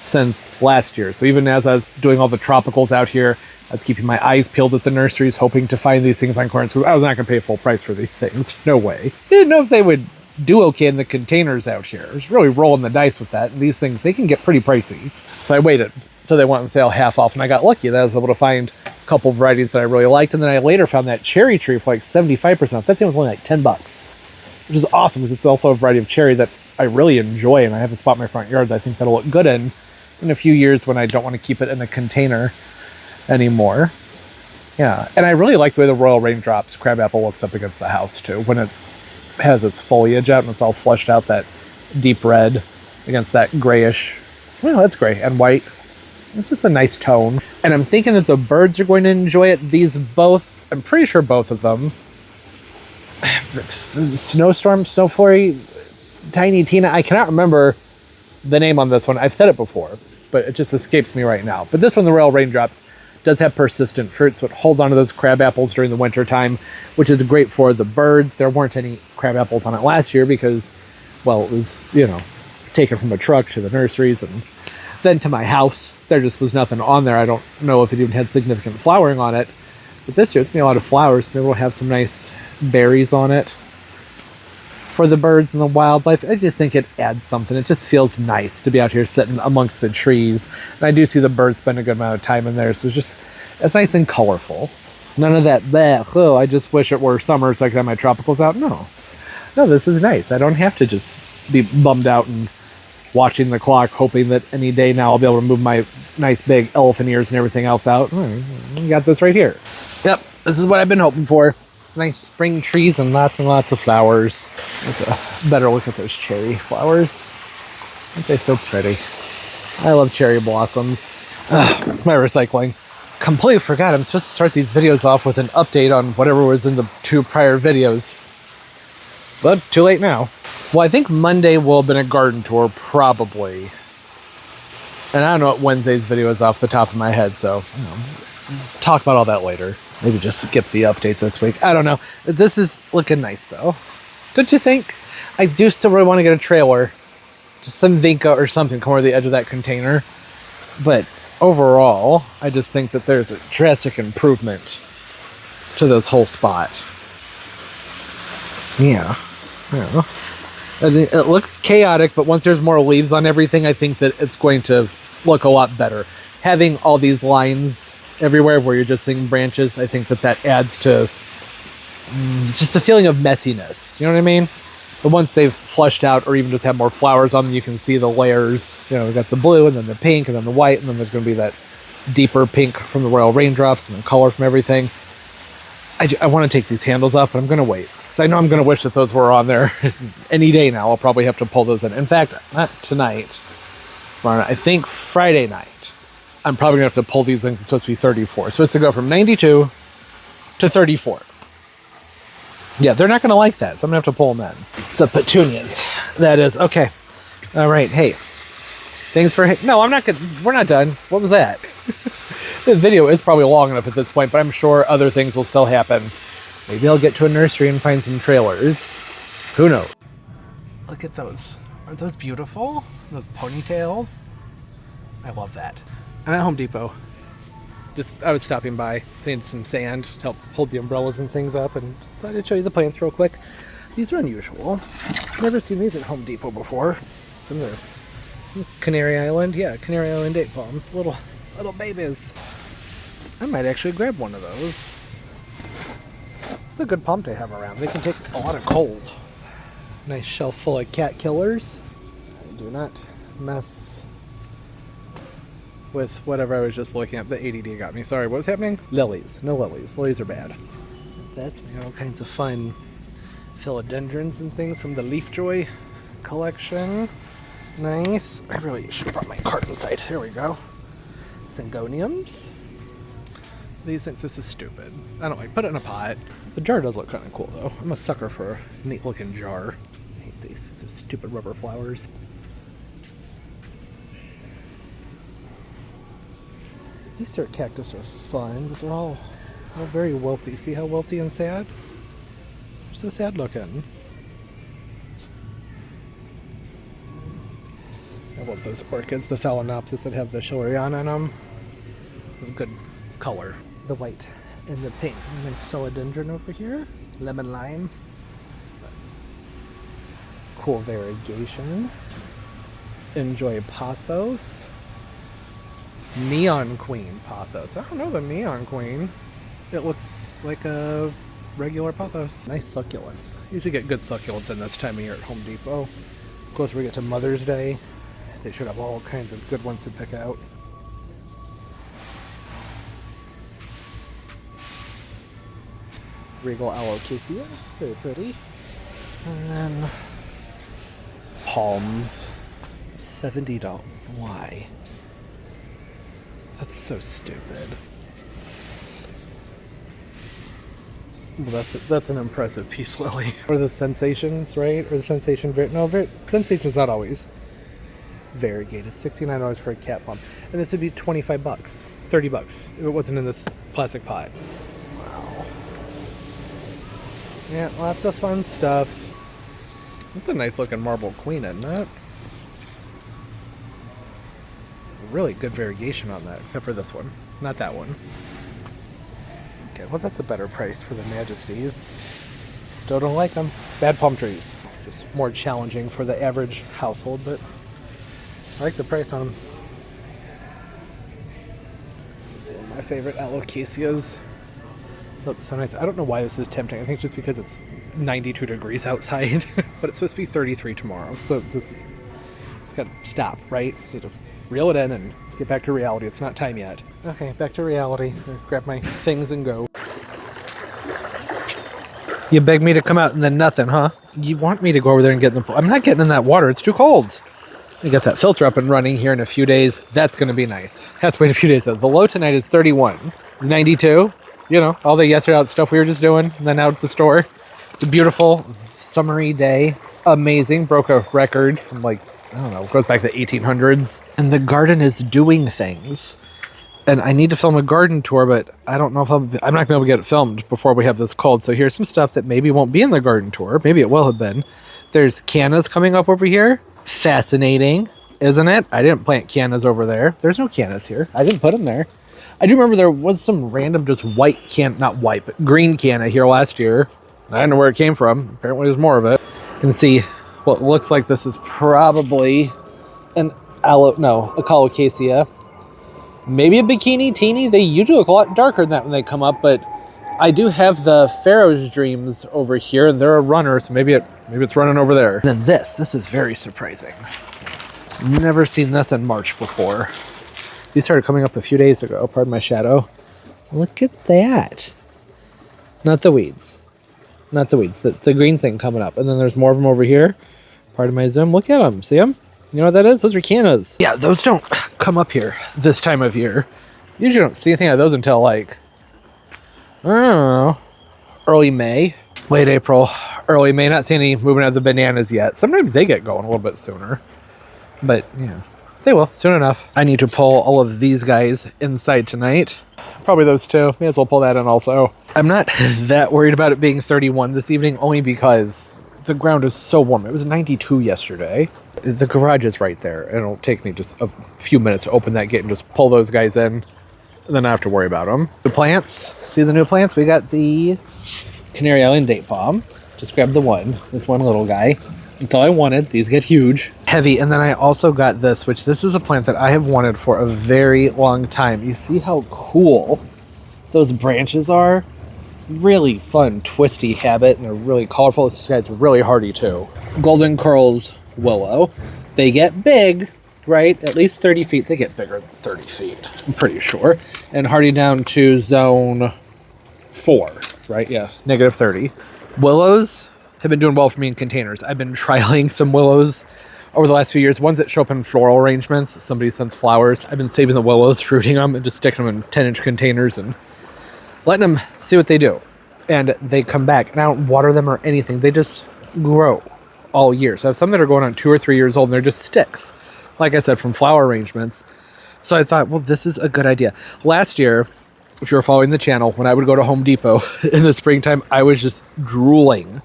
since last year. So even as I was doing all the tropicals out here, I was keeping my eyes peeled at the nurseries, hoping to find these things on corners. I was not going to pay full price for these things. No way. Didn't know if they would do okay in the containers out here. I was really rolling the dice with that. And these things, they can get pretty pricey. So I waited until they went on sale half off, and I got lucky that I was able to find a couple varieties that I really liked. And then I later found that cherry tree for like 75%. That thing was only like $10, which is awesome because it's also a variety of cherry that I really enjoy, and I have a spot in my front yard that I think that'll look good in a few years when I don't want to keep it in a container anymore. Yeah, and I really like the way the Royal Raindrops crabapple looks up against the house too, when it's has its foliage out and it's all flushed out, that deep red against that grayish, well, that's gray and white. It's just a nice tone. And I'm thinking that the birds are going to enjoy it. These both, I'm pretty sure both of them, Snowstorm, Snow Flurry, Tiny Tina, I cannot remember the name on this one. I've said it before, but it just escapes me right now. But this one, the Royal Raindrops, does have persistent fruit, so it holds onto those crab apples during the winter time, which is great for the birds. There weren't any crab apples on it last year because, well, it was, taken from a truck to the nurseries and then to my house. There just was nothing on there. I don't know if it even had significant flowering on it. But this year, it's going to be a lot of flowers. Maybe we'll have some nice berries on it for the birds and the wildlife. I just think it adds something. It just feels nice to be out here sitting amongst the trees. And I do see the birds spend a good amount of time in there. So it's nice and colorful. None of that, bleh, I just wish it were summer so I could have my tropicals out. No, this is nice. I don't have to just be bummed out and watching the clock, hoping that any day now I'll be able to move my nice big elephant ears and everything else out. We got this right here. Yep, this is what I've been hoping for. Nice spring trees and lots of flowers. Let's a better look at those cherry flowers. Aren't they so pretty? I love cherry blossoms. It's my recycling. Completely forgot I'm supposed to start these videos off with an update on whatever was in the 2 prior videos. But too late now. Well, I think Monday will have been a garden tour, probably. And I don't know what Wednesday's video is off the top of my head, so talk about all that later. Maybe just skip the update this week. I don't know. This is looking nice, though. Don't you think? I do still really want to get a trailer. Just some Vinca or something come over the edge of that container. But overall, I just think that there's a drastic improvement to this whole spot. Yeah. It looks chaotic, but once there's more leaves on everything, I think that it's going to look a lot better. Having all these lines everywhere where you're just seeing branches, I think that adds to just a feeling of messiness. You know what I mean? But once they've flushed out or even just have more flowers on them, you can see the layers. We've got the blue and then the pink and then the white, and then there's going to be that deeper pink from the Royal Raindrops and the color from everything. I want to take these handles off, but I'm going to wait. Because I know I'm going to wish that those were on there any day now. I'll probably have to pull those in. In fact, not tonight. I think Friday night. I'm probably going to have to pull these things. It's supposed to be 34. It's supposed to go from 92 to 34. Yeah, they're not going to like that, so I'm going to have to pull them in. So petunias. That is. Okay. All right. Hey. Thanks for... No, I'm not going to... We're not done. What was that? The video is probably long enough at this point, but I'm sure other things will still happen. Maybe I'll get to a nursery and find some trailers. Who knows? Look at those. Aren't those beautiful? Those ponytails? I love that. I'm at Home Depot. I was stopping by, seeing some sand to help hold the umbrellas and things up, and decided to show you the plants real quick. These are unusual. Never seen these at Home Depot before. From the Canary Island. Yeah, Canary Island date palms. Little babies. I might actually grab one of those. a good pump to have around. They can take a lot of cold. Nice shelf full of cat killers. I do not mess with whatever I was just looking at. The ADD got me. Sorry, what was happening? Lilies. No lilies. Lilies are bad. That's me. All kinds of fun philodendrons and things from the Leaf Joy collection. Nice. I really should have brought my cart inside. Here we go. Syngoniums. These things, this is stupid. I don't like, put it in a pot. The jar does look kind of cool though. I'm a sucker for a neat looking jar. I hate these are stupid rubber flowers. Easter cactus are fun, but they're all very wilty. See how wilty and sad? They're so sad looking. I love those orchids, the Phalaenopsis that have the Schilleriana in them. Good color. The white and the pink. Nice philodendron over here. Lemon lime. Cool variegation. Enjoy pothos. Neon Queen pothos. I don't know the Neon Queen. It looks like a regular pothos. Nice succulents. Usually get good succulents in this time of year at Home Depot. Of course, we get to Mother's Day. They should have all kinds of good ones to pick out. Regal alocasia, very pretty. And then palms, $70. Why? That's so stupid. Well, that's an impressive peace lily. Or the Sensations, right? Or the Sensation, Sensation's not always. Variegated, $69 for a cat pump. And this would be 25 bucks, 30 bucks if it wasn't in this plastic pot. Wow. Yeah, lots of fun stuff. That's a nice looking marble queen, isn't it? Really good variegation on that, except for this one. Not that one. Okay, well that's a better price for the Majesties. Still don't like them. Bad palm trees. Just more challenging for the average household, but I like the price on them. These are some of my favorite alocasias. Looks so nice. I don't know why this is tempting. I think just because it's 92 degrees outside, but it's supposed to be 33 tomorrow. So it's got to stop, right? So to reel it in and get back to reality. It's not time yet. Okay, back to reality. Grab my things and go. You begged me to come out and then nothing, huh? You want me to go over there and get in the pool? I'm not getting in that water. It's too cold. We got that filter up and running here in a few days. That's going to be nice. Has to wait a few days though. The low tonight is 31. It's 92. You know, all the yesterday out stuff we were just doing, and then out at the store. It's a beautiful summery day. Amazing. Broke a record from I don't know, goes back to the 1800s. And the garden is doing things. And I need to film a garden tour, but I don't know if I'm not going to be able to get it filmed before we have this cold. So here's some stuff that maybe won't be in the garden tour. Maybe it will have been. There's cannas coming up over here. Fascinating, isn't it? I didn't plant cannas over there. There's no cannas here. I didn't put them there. I do remember there was some random just white can, not white, but green canna here last year. I don't know where it came from. Apparently there's more of it. You can see what looks like this is probably an colocasia. Maybe a bikini teeny. They usually look a lot darker than that when they come up, but I do have the Pharaoh's Dreams over here, and they're a runner, so maybe it's running over there. And then this is very surprising. Never seen this in March before. These started coming up a few days ago. Pardon my shadow. Look at that. Not the weeds. Not the weeds. The green thing coming up. And then there's more of them over here. Pardon my zoom. Look at them. See them? You know what that is? Those are cannas. Yeah, those don't come up here this time of year. Usually don't see anything of those until I don't know, early May. Late April, early May. Not seeing any movement of the bananas yet. Sometimes they get going a little bit sooner. But, yeah. They will, soon enough. I need to pull all of these guys inside tonight. Probably those two. May as well pull that in also. I'm not that worried about it being 31 this evening, only because the ground is so warm. It was 92 yesterday. The garage is right there. It'll take me just a few minutes to open that gate and just pull those guys in. And then I have to worry about them. The plants. See the new plants? We got the Canary Island date palm. Just grab this one little guy. That's all I wanted. These get huge. Heavy. And then I also got this is a plant that I have wanted for a very long time. You see how cool those branches are? really fun, twisty habit, and they're really colorful. This guy's really hardy too. Golden Curls Willow. They get big, right? At least 30 feet. They get bigger than 30 feet, I'm pretty sure. And hardy down to zone 4, right? Yeah, negative 30. Willows have been doing well for me in containers. I've been trialing some willows over the last few years. Ones that show up in floral arrangements. Somebody sends flowers. I've been saving the willows, fruiting them, and just sticking them in 10-inch containers and letting them see what they do. And they come back. And I don't water them or anything. They just grow all year. So I have some that are going on 2 or 3 years old, and they're just sticks, like I said, from flower arrangements. So I thought, well, this is a good idea. Last year, if you were following the channel, when I would go to Home Depot in the springtime, I was just drooling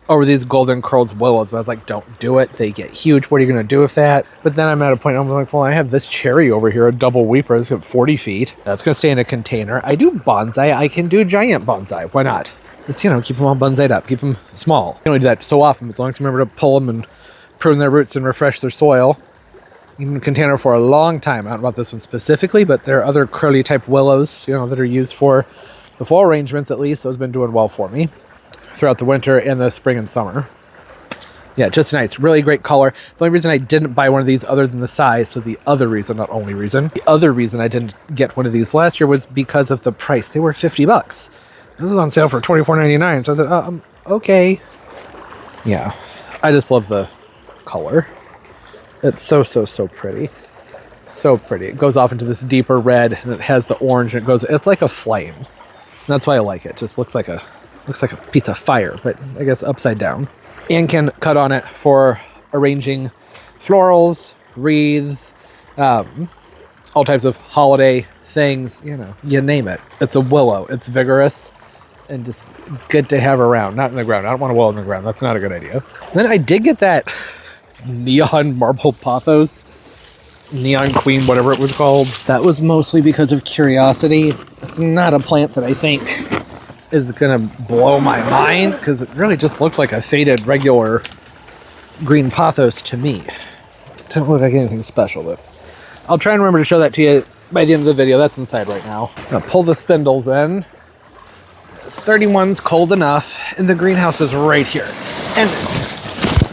over these Golden Curls willows. But I was like, don't do it. They get huge. What are you going to do with that? But then I'm at a point, I'm like, well, I have this cherry over here, a double weeper. It's got 40 feet. That's going to stay in a container. I do bonsai. I can do giant bonsai. Why not? Just, keep them all bonsai'd up. Keep them small. You only do that so often, as long as you remember to pull them and prune their roots and refresh their soil. Even in a container for a long time. I don't know about this one specifically, but there are other curly type willows, that are used for the fall arrangements at least. Those have been doing well for me throughout the winter and the spring and summer. Yeah, just nice. Really great color. The only reason I didn't buy one of these other than the size, so the other reason, not only reason, the other reason I didn't get one of these last year was because of the price. They were $50. This is on sale for $24.99, so I said, okay. Yeah, I just love the color. It's so pretty. So pretty. It goes off into this deeper red, and it has the orange, and it's like a flame. That's why I like it. It just looks like a piece of fire, but I guess upside down. And can cut on it for arranging florals, wreaths, all types of holiday things, you name it. It's a willow. It's vigorous and just good to have around. Not in the ground. I don't want a willow in the ground. That's not a good idea. Then I did get that neon marble pothos, neon queen, whatever it was called. That was mostly because of curiosity. It's not a plant that I think is gonna blow my mind, because it really just looked like a faded regular green pothos to me. Didn't look like anything special, but I'll try and remember to show that to you by the end of the video. That's inside right now. I'm gonna pull the spindles in. This 31's cold enough, and the greenhouse is right here. And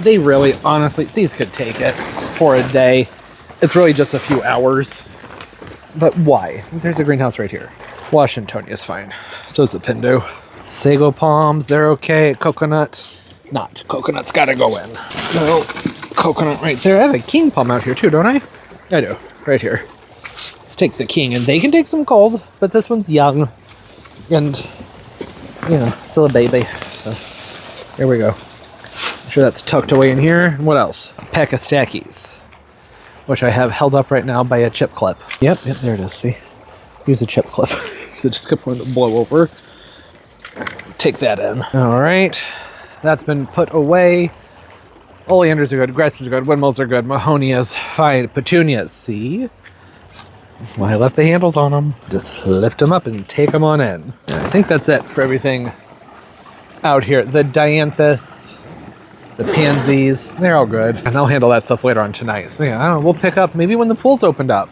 they really, honestly, these could take it for a day. It's really just a few hours. But why? There's a greenhouse right here. Washingtonia's fine. So is the Pindu. Sago palms, they're okay. Coconut, not. Coconut's gotta go in. No, coconut right there. I have a king palm out here too, don't I? I do, right here. Let's take the king, and they can take some cold, but this one's young. And, still a baby. So, here we go. I'm sure that's tucked away in here. What else? A pack of stackies, which I have held up right now by a chip clip. Yep, there it is, see? Use a chip clip. It just kept wanting to blow over. Take that in. All right. That's been put away. Oleanders are good. Grasses are good. Windmills are good. Mahonias, fine. Petunias, see? That's why I left the handles on them. Just lift them up and take them on in. And I think that's it for everything out here. The dianthus, the pansies, they're all good. And I'll handle that stuff later on tonight. So yeah, I don't know. We'll pick up maybe when the pool's opened up.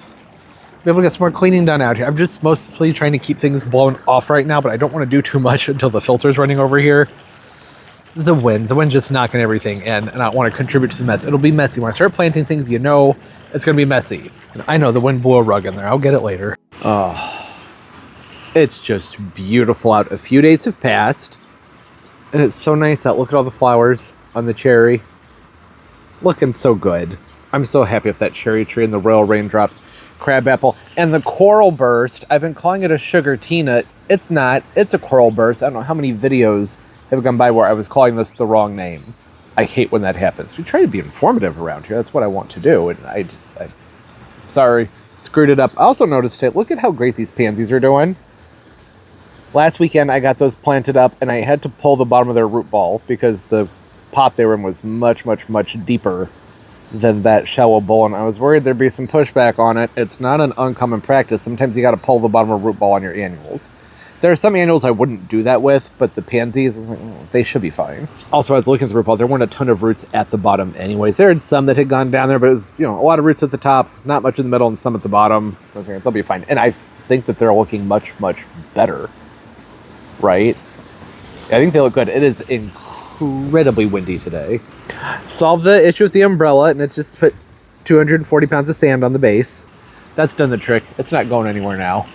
Be able to get some more cleaning done out here. I'm just mostly trying to keep things blown off right now, but I don't want to do too much until the filter's running over here. The wind's just knocking everything in, and I don't want to contribute to the mess. It'll be messy. When I start planting things, it's going to be messy. And I know the wind blew a rug in there. I'll get it later. Oh, it's just beautiful out. A few days have passed, and it's so nice out. Look at all the flowers on the cherry. Looking so good. I'm so happy with that cherry tree and the royal raindrops. Crabapple and the coral burst. I've been calling it a sugar tea-nut. It's not. It's a coral burst. I don't know how many videos have gone by where I was calling this the wrong name. I hate when that happens. We try to be informative around here. That's what I want to do. And I'm sorry, screwed it up. I also noticed it. Look at how great these pansies are doing. Last weekend I got those planted up, and I had to pull the bottom of their root ball because the pot they were in was much deeper than that shallow bowl, and I was worried there'd be some pushback on it. It's not an uncommon practice. Sometimes you got to pull the bottom of a root ball on your annuals. There are some annuals I wouldn't do that with, but the pansies, I was like, they should be fine. Also, I was looking at the root ball. There weren't a ton of roots at the bottom anyways. There had some that had gone down there, but it was, a lot of roots at the top, not much in the middle, and some at the bottom. Okay, they'll be fine. And I think that they're looking much better, right? I think they look good. It is incredibly windy today. Solved the issue with the umbrella, and it's just put 240 pounds of sand on the base. That's done the trick. It's not going anywhere now.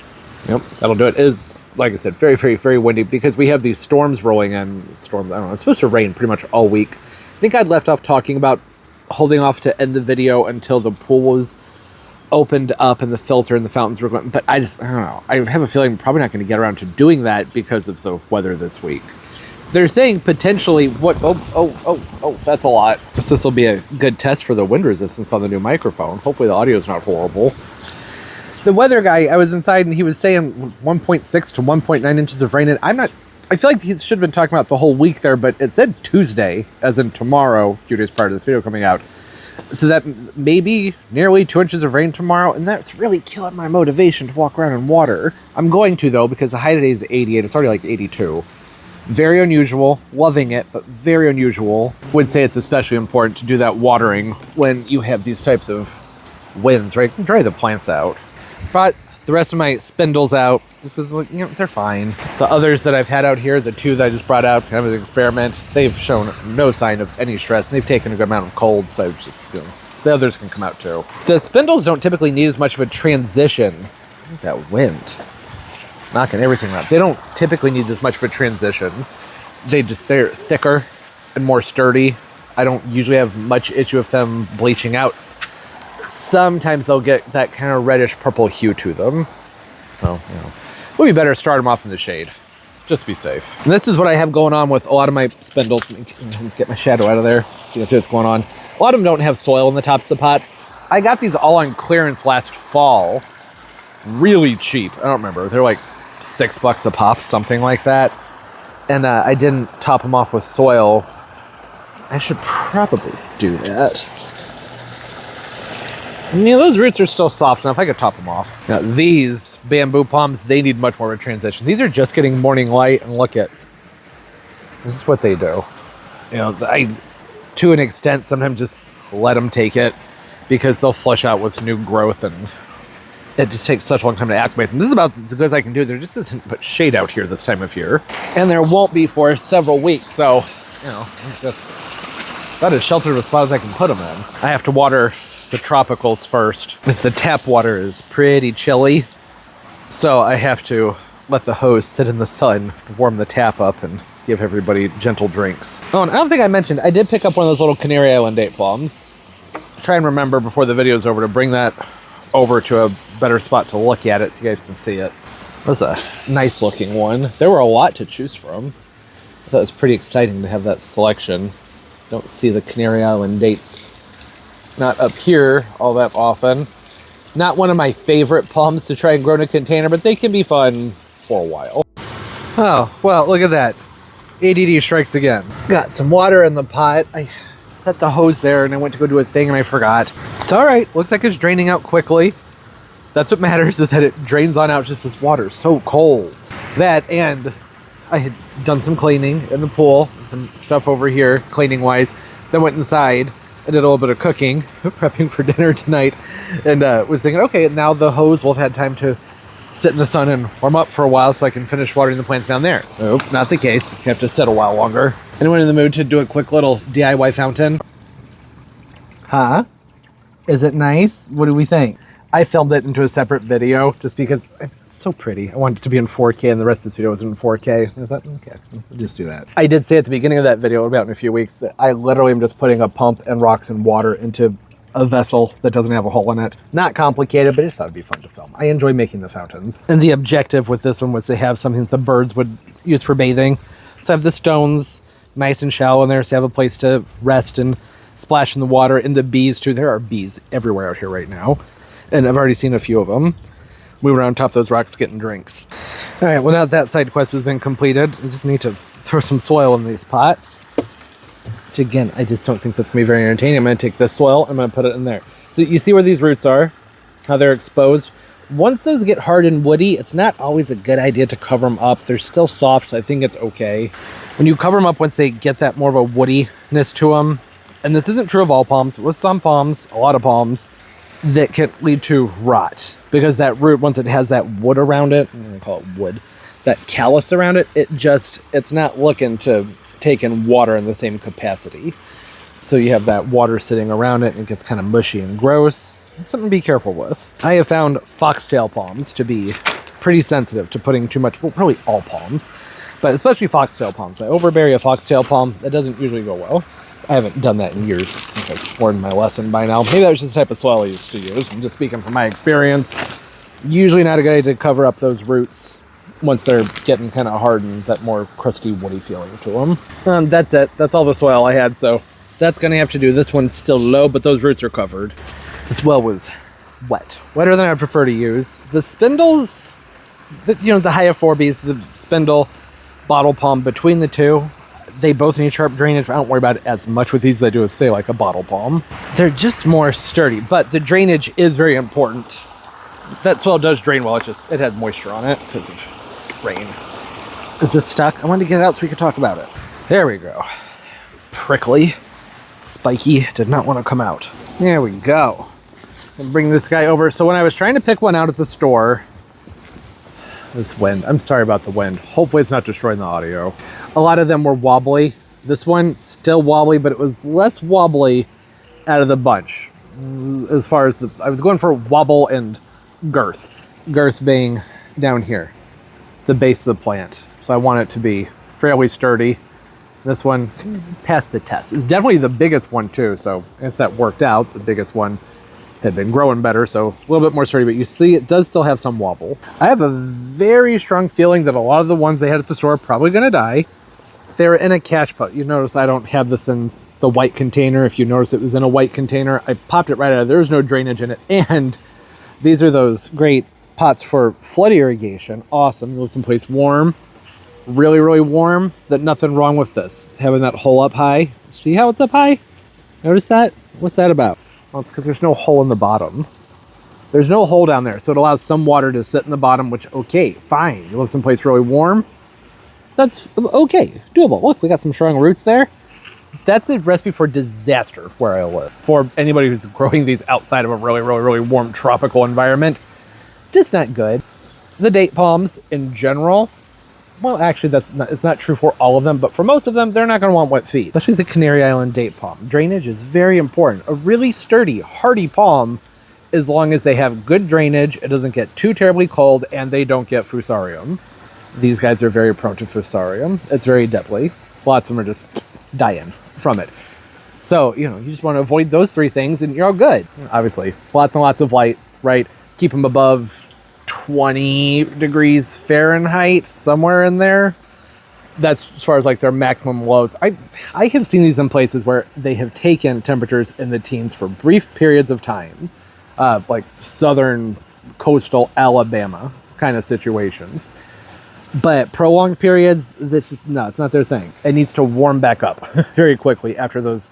Yep, that'll do it. It is, like I said, very, very, very windy because we have these storms rolling in. I don't know, it's supposed to rain pretty much all week. I think I'd left off talking about holding off to end the video until the pool was opened up and the filter and the fountains were going, but I don't know. I have a feeling I'm probably not going to get around to doing that because of the weather this week. They're saying potentially that's a lot. This will be a good test for the wind resistance on the new microphone. Hopefully the audio is not horrible. The weather guy, I was inside and he was saying 1.6 to 1.9 inches of rain. And I feel like he should have been talking about the whole week there, but it said Tuesday, as in tomorrow, a few days prior to this video coming out. So that maybe nearly 2 inches of rain tomorrow, and that's really killing my motivation to walk around in water. I'm going to, though, because the high today is 88. It's already like 82. Very unusual. Loving it, but very unusual. Would say it's especially important to do that watering when you have these types of winds, right? Dry the plants out. But the rest of my spindles out. This is like, they're fine. The others that I've had out here, the two that I just brought out, kind of an experiment, they've shown no sign of any stress. And they've taken a good amount of cold, so just, the others can come out too. The spindles don't typically need as much of a transition. Look at that wind. Knocking everything out. They don't typically need as much of a transition. They're thicker and more sturdy. I don't usually have much issue with them bleaching out. Sometimes they'll get that kind of reddish purple hue to them. So, would be better to start them off in the shade, just to be safe. And this is what I have going on with a lot of my spindles. Get my shadow out of there. You can see what's going on. A lot of them don't have soil in the tops of the pots. I got these all on clearance last fall. Really cheap. I don't remember. They're like $6 a pop, something like that. And I didn't top them off with soil. I should probably do that. Those roots are still soft enough. I could top them off. Now, these bamboo palms, they need much more of a transition. These are just getting morning light, and look at, this is what they do. I, to an extent, sometimes just let them take it because they'll flush out with new growth, and it just takes such a long time to acclimate them. This is about as good as I can do. There just isn't much shade out here this time of year, and there won't be for several weeks. So, that's about as sheltered a spot as I can put them in. I have to water the tropicals first, because the tap water is pretty chilly. So I have to let the hose sit in the sun, warm the tap up, and give everybody gentle drinks. Oh, and I don't think I mentioned, I did pick up one of those little Canary Island date palms. Try and remember before the video's over to bring that over to a better spot to look at it so you guys can see it. That was a nice looking one. There were a lot to choose from. I thought it was pretty exciting to have that selection. Don't see the Canary Island dates not up here all that often. Not one of my favorite palms to try and grow in a container, but they can be fun for a while. Oh, well, look at that. ADD strikes again. Got some water in the pot. I set the hose there and I went to go do a thing and I forgot. It's all right. Looks like it's draining out quickly. That's what matters, is that it drains on out. Just this water is so cold. That, and I had done some cleaning in the pool, some stuff over here, cleaning wise. Then went inside. I did a little bit of cooking, prepping for dinner tonight, and was thinking, okay, now the hose will have had time to sit in the sun and warm up for a while so I can finish watering the plants down there. Nope, not the case. It's going to have to sit a while longer. Anyone in the mood to do a quick little DIY fountain? Huh? Is it nice? What do we think? I filmed it into a separate video just because it's so pretty. I wanted it to be in 4K and the rest of this video was in 4K. I thought, okay, we'll just do that. I did say at the beginning of that video, about in a few weeks, that I literally am just putting a pump and rocks and water into a vessel that doesn't have a hole in it. Not complicated, but I just thought it'd be fun to film. I enjoy making the fountains. And the objective with this one was to have something that the birds would use for bathing. So I have the stones nice and shallow in there, so you have a place to rest and splash in the water. And the bees too. There are bees everywhere out here right now. And I've already seen a few of them. We were on top of those rocks getting drinks. All right, well, now that side quest has been completed, I just need to throw some soil in these pots. Which, again, I just don't think that's going to be very entertaining. I'm going to take this soil, I'm going to put it in there. So you see where these roots are, how they're exposed. Once those get hard and woody, it's not always a good idea to cover them up. They're still soft, so I think it's okay. When you cover them up, once they get that more of a woodiness to them, and this isn't true of all palms, with some palms, a lot of palms, that can lead to rot, because that root, once it has that wood around it, I'm going to call it wood, that callus around it, it's not looking to take in water in the same capacity. So you have that water sitting around it and it gets kind of mushy and gross. Something to be careful with. I have found foxtail palms to be pretty sensitive to putting too much, well, probably all palms, but especially foxtail palms. I overbury a foxtail palm, that doesn't usually go well. I haven't done that in years. I think I've learned my lesson by now. Maybe that was just the type of soil I used to use. I'm just speaking from my experience. Usually not a good idea to cover up those roots once they're getting kind of hardened, that more crusty, woody feeling to them. That's it. That's all the soil I had, so that's going to have to do. This one's still low, but those roots are covered. This well was wet. Wetter than I prefer to use. The spindles, the Hyophorbes, the spindle, bottle palm, between the two, they both need sharp drainage. I don't worry about it as much with these as I do with, say, like a bottle palm. They're just more sturdy, but the drainage is very important. That soil does drain well. It had moisture on it because of rain. Is this stuck? I wanted to get it out so we could talk about it. There we go. Prickly, spiky, did not want to come out. There we go. I'll bring this guy over. So when I was trying to pick one out at the store, this wind, I'm sorry about the wind. Hopefully it's not destroying the audio. A lot of them were wobbly. This one still wobbly, but it was less wobbly out of the bunch. As far as I was going for wobble and girth. Girth being down here, the base of the plant. So I want it to be fairly sturdy. This one passed the test. It's definitely the biggest one too, so I guess that worked out. The biggest one had been growing better, so a little bit more sturdy, but you see it does still have some wobble. I have a very strong feeling that a lot of the ones they had at the store are probably gonna die. They were in a cash pot. You notice I don't have this in the white container. If you notice it was in a white container, I popped it right out. There's no drainage in it. And these are those great pots for flood irrigation. Awesome. You live someplace warm, really, really warm. Nothing wrong with this. Having that hole up high. See how it's up high? Notice that? What's that about? Well, it's because there's no hole in the bottom. There's no hole down there, so it allows some water to sit in the bottom, which, okay, fine. You live someplace really warm. That's okay, doable. Look, we got some strong roots there. That's a recipe for disaster where I live. For anybody who's growing these outside of a really, really, really warm tropical environment, just not good. The date palms in general, well, actually, it's not true for all of them, but for most of them, they're not going to want wet feet, especially the Canary Island date palm. Drainage is very important. A really sturdy, hardy palm, as long as they have good drainage, it doesn't get too terribly cold, and they don't get fusarium. These guys are very prone to fusarium. It's very deadly. Lots of them are just dying from it. So, you just want to avoid those three things, and you're all good. Obviously, lots and lots of light, right? Keep them above 20 degrees Fahrenheit, somewhere in there. That's as far as like their maximum lows. I have seen these in places where they have taken temperatures in the teens for brief periods of time, like southern coastal Alabama kind of situations. But prolonged periods, it's not their thing. It needs to warm back up very quickly after those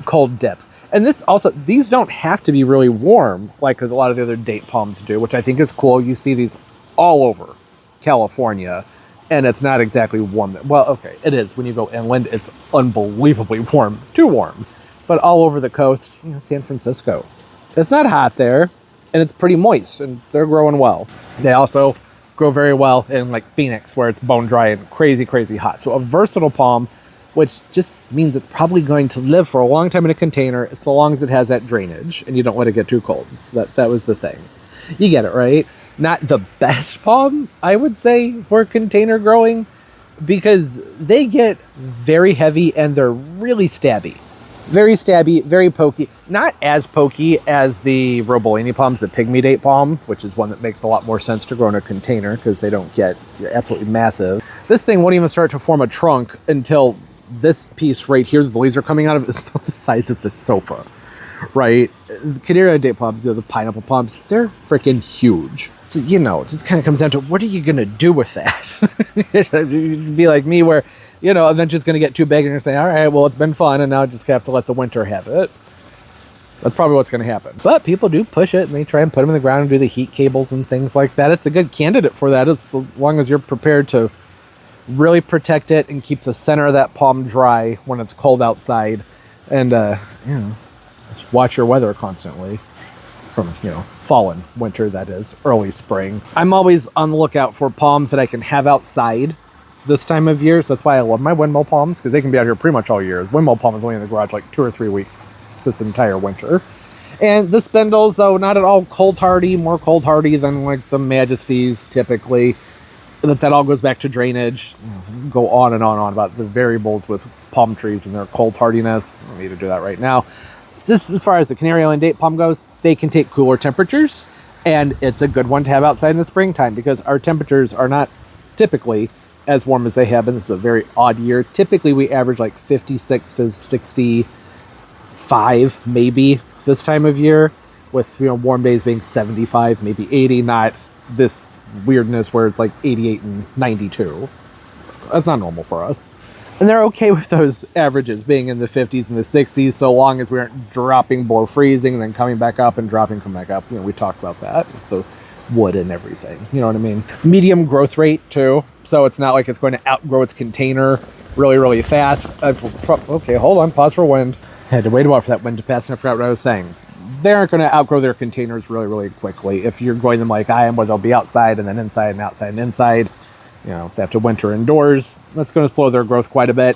cold dips. And these don't have to be really warm like a lot of the other date palms do, which I think is cool. You see these all over California, and it's not exactly warm. Well, okay, it is. When you go inland, it's unbelievably warm, too warm. But all over the coast, San Francisco, it's not hot there, and it's pretty moist, and they're growing well. They also grow very well in like Phoenix, where it's bone dry and crazy, crazy hot. So a versatile palm, which just means it's probably going to live for a long time in a container, so long as it has that drainage and you don't let it get too cold. So that was the thing. You get it, right? Not the best palm, I would say, for container growing, because they get very heavy and they're really stabby. Very stabby, very pokey. Not as pokey as the Robolini palms, the pygmy date palm, which is one that makes a lot more sense to grow in a container because they don't get absolutely massive. This thing won't even start to form a trunk until this piece right here, the leaves are coming out of, is about the size of this sofa, right? The Canary Island date palms, the pineapple palms, they're freaking huge. So, it just kind of comes down to, what are you going to do with that? You'd be like me where, eventually it's going to get too big and you're going to say, all right, well, it's been fun, and now I just have to let the winter have it. That's probably what's going to happen. But people do push it, and they try and put them in the ground and do the heat cables and things like that. It's a good candidate for that, as long as you're prepared to really protect it and keep the center of that palm dry when it's cold outside. And, just watch your weather constantly from, fall and winter, that is, early spring. I'm always on the lookout for palms that I can have outside this time of year. So that's why I love my windmill palms, because they can be out here pretty much all year. Windmill palm is only in the garage like 2 or 3 weeks this entire winter. And the spindles, though not at all cold hardy, more cold hardy than like the Majesties typically. That all goes back to drainage. Go on and on about the variables with palm trees and their cold hardiness. I don't need to do that right now. Just as far as the Canary Island date palm goes, they can take cooler temperatures, and it's a good one to have outside in the springtime because our temperatures are not typically as warm as they have been. This is a very odd year. Typically, we average like 56 to 65, maybe this time of year, with warm days being 75, maybe 80. Not this weirdness where it's like 88 and 92. That's not normal for us. And they're okay with those averages being in the 50s and the 60s, so long as we aren't dropping below freezing and then coming back up and dropping, come back up. We talked about that. So wood and everything, you know what I mean? Medium growth rate too. So it's not like it's going to outgrow its container really, really fast. Okay, hold on, pause for wind. I had to wait a while for that wind to pass and I forgot what I was saying. They aren't going to outgrow their containers really, really quickly. If you're growing them like I am, where they'll be outside and then inside and outside and inside, they have to winter indoors. That's going to slow their growth quite a bit.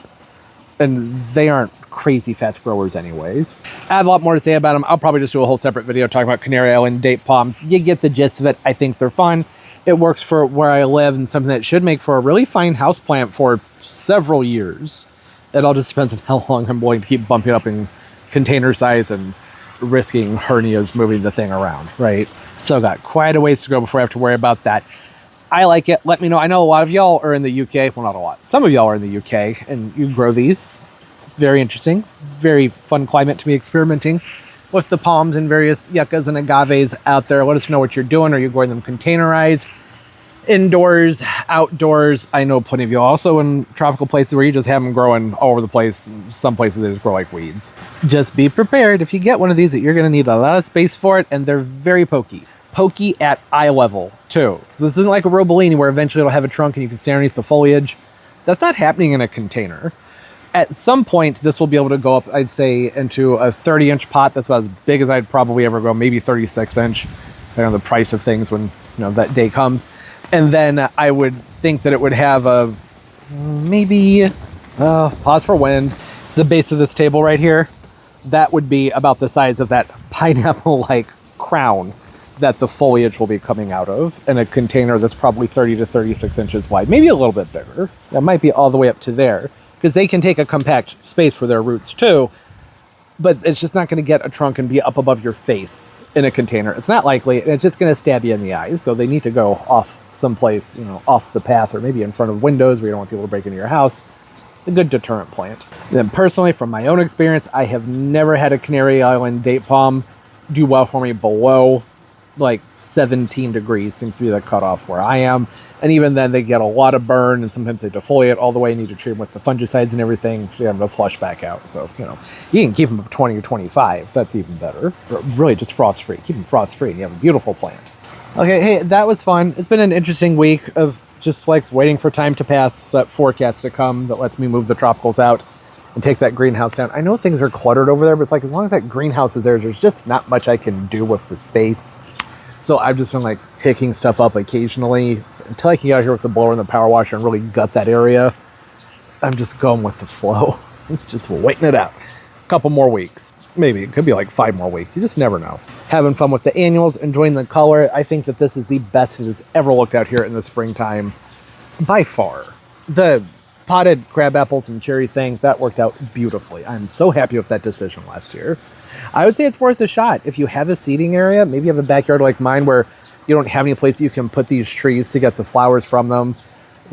And they aren't crazy fast growers anyways. I have a lot more to say about them. I'll probably just do a whole separate video talking about Canary Island date palms. You get the gist of it. I think they're fun. It works for where I live and something that should make for a really fine houseplant for several years. It all just depends on how long I'm willing to keep bumping up in container size and risking hernias moving the thing around, right? So got quite a ways to go before I have to worry about that. I like it. Let me know. I know a lot of y'all are in the UK. Well, not a lot. Some of y'all are in the UK and you grow these. Very interesting. Very fun climate to be experimenting with the palms and various yuccas and agaves out there. Let us know what you're doing. Are you growing them containerized? Indoors, outdoors? I know plenty of you also in tropical places where you just have them growing all over the place. Some places they just grow like weeds. Just be prepared if you get one of these that you're going to need a lot of space for it, and they're very pokey. Pokey at eye level too. So this isn't like a Robellini where eventually it'll have a trunk and you can stand underneath the foliage. That's not happening in a container. At some point, this will be able to go up, I'd say, into a 30-inch pot. That's about as big as I'd probably ever go, maybe 36-inch, depending on the price of things when that day comes. And then I would think that it would have a maybe, pause for wind, the base of this table right here. That would be about the size of that pineapple-like crown that the foliage will be coming out of in a container that's probably 30 to 36 inches wide, maybe a little bit bigger. That might be all the way up to there, because they can take a compact space for their roots too, but it's just not going to get a trunk and be up above your face in a container. It's not likely, and it's just going to stab you in the eyes, so they need to go off someplace, off the path, or maybe in front of windows where you don't want people to break into your house. A good deterrent plant. And then personally, from my own experience, I have never had a Canary Island date palm do well for me below like 17 degrees seems to be the cutoff where I am. And even then they get a lot of burn, and sometimes they defoliate all the way. You need to treat them with the fungicides and everything to get them to flush back out. So, you can keep them up 20 or 25. That's even better. Or really just frost free. Keep them frost free and you have a beautiful plant. Okay, hey, that was fun. It's been an interesting week of just like waiting for time to pass, that forecast to come that lets me move the tropicals out and take that greenhouse down. I know things are cluttered over there, but it's like as long as that greenhouse is there, there's just not much I can do with the space. So I've just been like picking stuff up occasionally until I can get out here with the blower and the power washer and really gut that area. I'm just going with the flow, just waiting it out. A couple more weeks. Maybe it could be like 5 more weeks. You just never know. Having fun with the annuals, enjoying the color. I think that this is the best it has ever looked out here in the springtime by far. The potted crab apples and cherry thing, that worked out beautifully. I'm so happy with that decision last year. I would say it's worth a shot. If you have a seating area, maybe you have a backyard like mine where you don't have any place you can put these trees to get the flowers from them.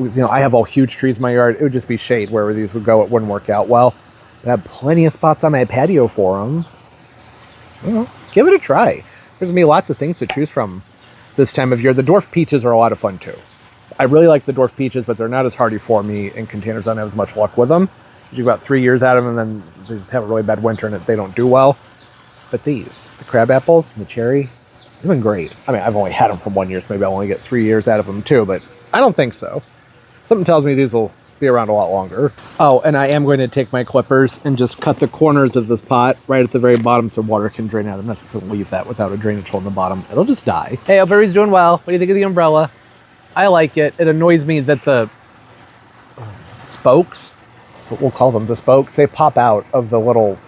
I have all huge trees in my yard. It would just be shade wherever these would go. It wouldn't work out well. I have plenty of spots on my patio for them. Give it a try. There's going to be lots of things to choose from this time of year. The dwarf peaches are a lot of fun too. I really like the dwarf peaches, but they're not as hardy for me in containers. I don't have as much luck with them. You get about 3 years out of them, and then they just have a really bad winter and they don't do well. But these, the crab apples and the cherry, they've been great. I mean, I've only had them for 1 year, so maybe I'll only get 3 years out of them too, but I don't think so. Something tells me these will be around a lot longer. Oh, and I am going to take my clippers and just cut the corners of this pot right at the very bottom so water can drain out. I'm not just going to leave that without a drainage hole in the bottom. It'll just die. Hey, hope everybody's doing well. What do you think of the umbrella? I like it. It annoys me that the spokes, that's what we'll call them, the spokes, they pop out of the little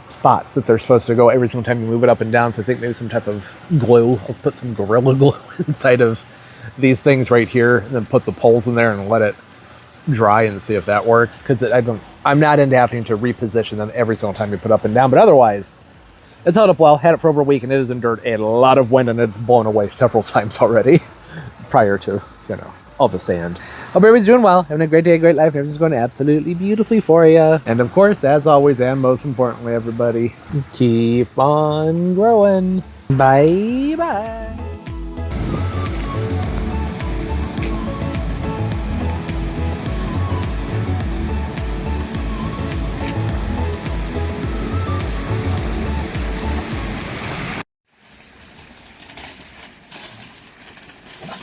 spots that they're supposed to go every single time you move it up and down. So I think maybe some type of glue. I'll put some Gorilla Glue inside of these things right here and then put the poles in there and let it dry and see if that works. Because I'm not into having to reposition them every single time you put up and down. But otherwise, it's held up well. Had it for over a week and it has endured a lot of wind and it's blown away several times already prior to, you know, all the sand. Hope everybody's doing well, having a great day, great life. Everything's going absolutely beautifully for you. And of course, as always, and most importantly, everybody, keep on growing. Bye-bye.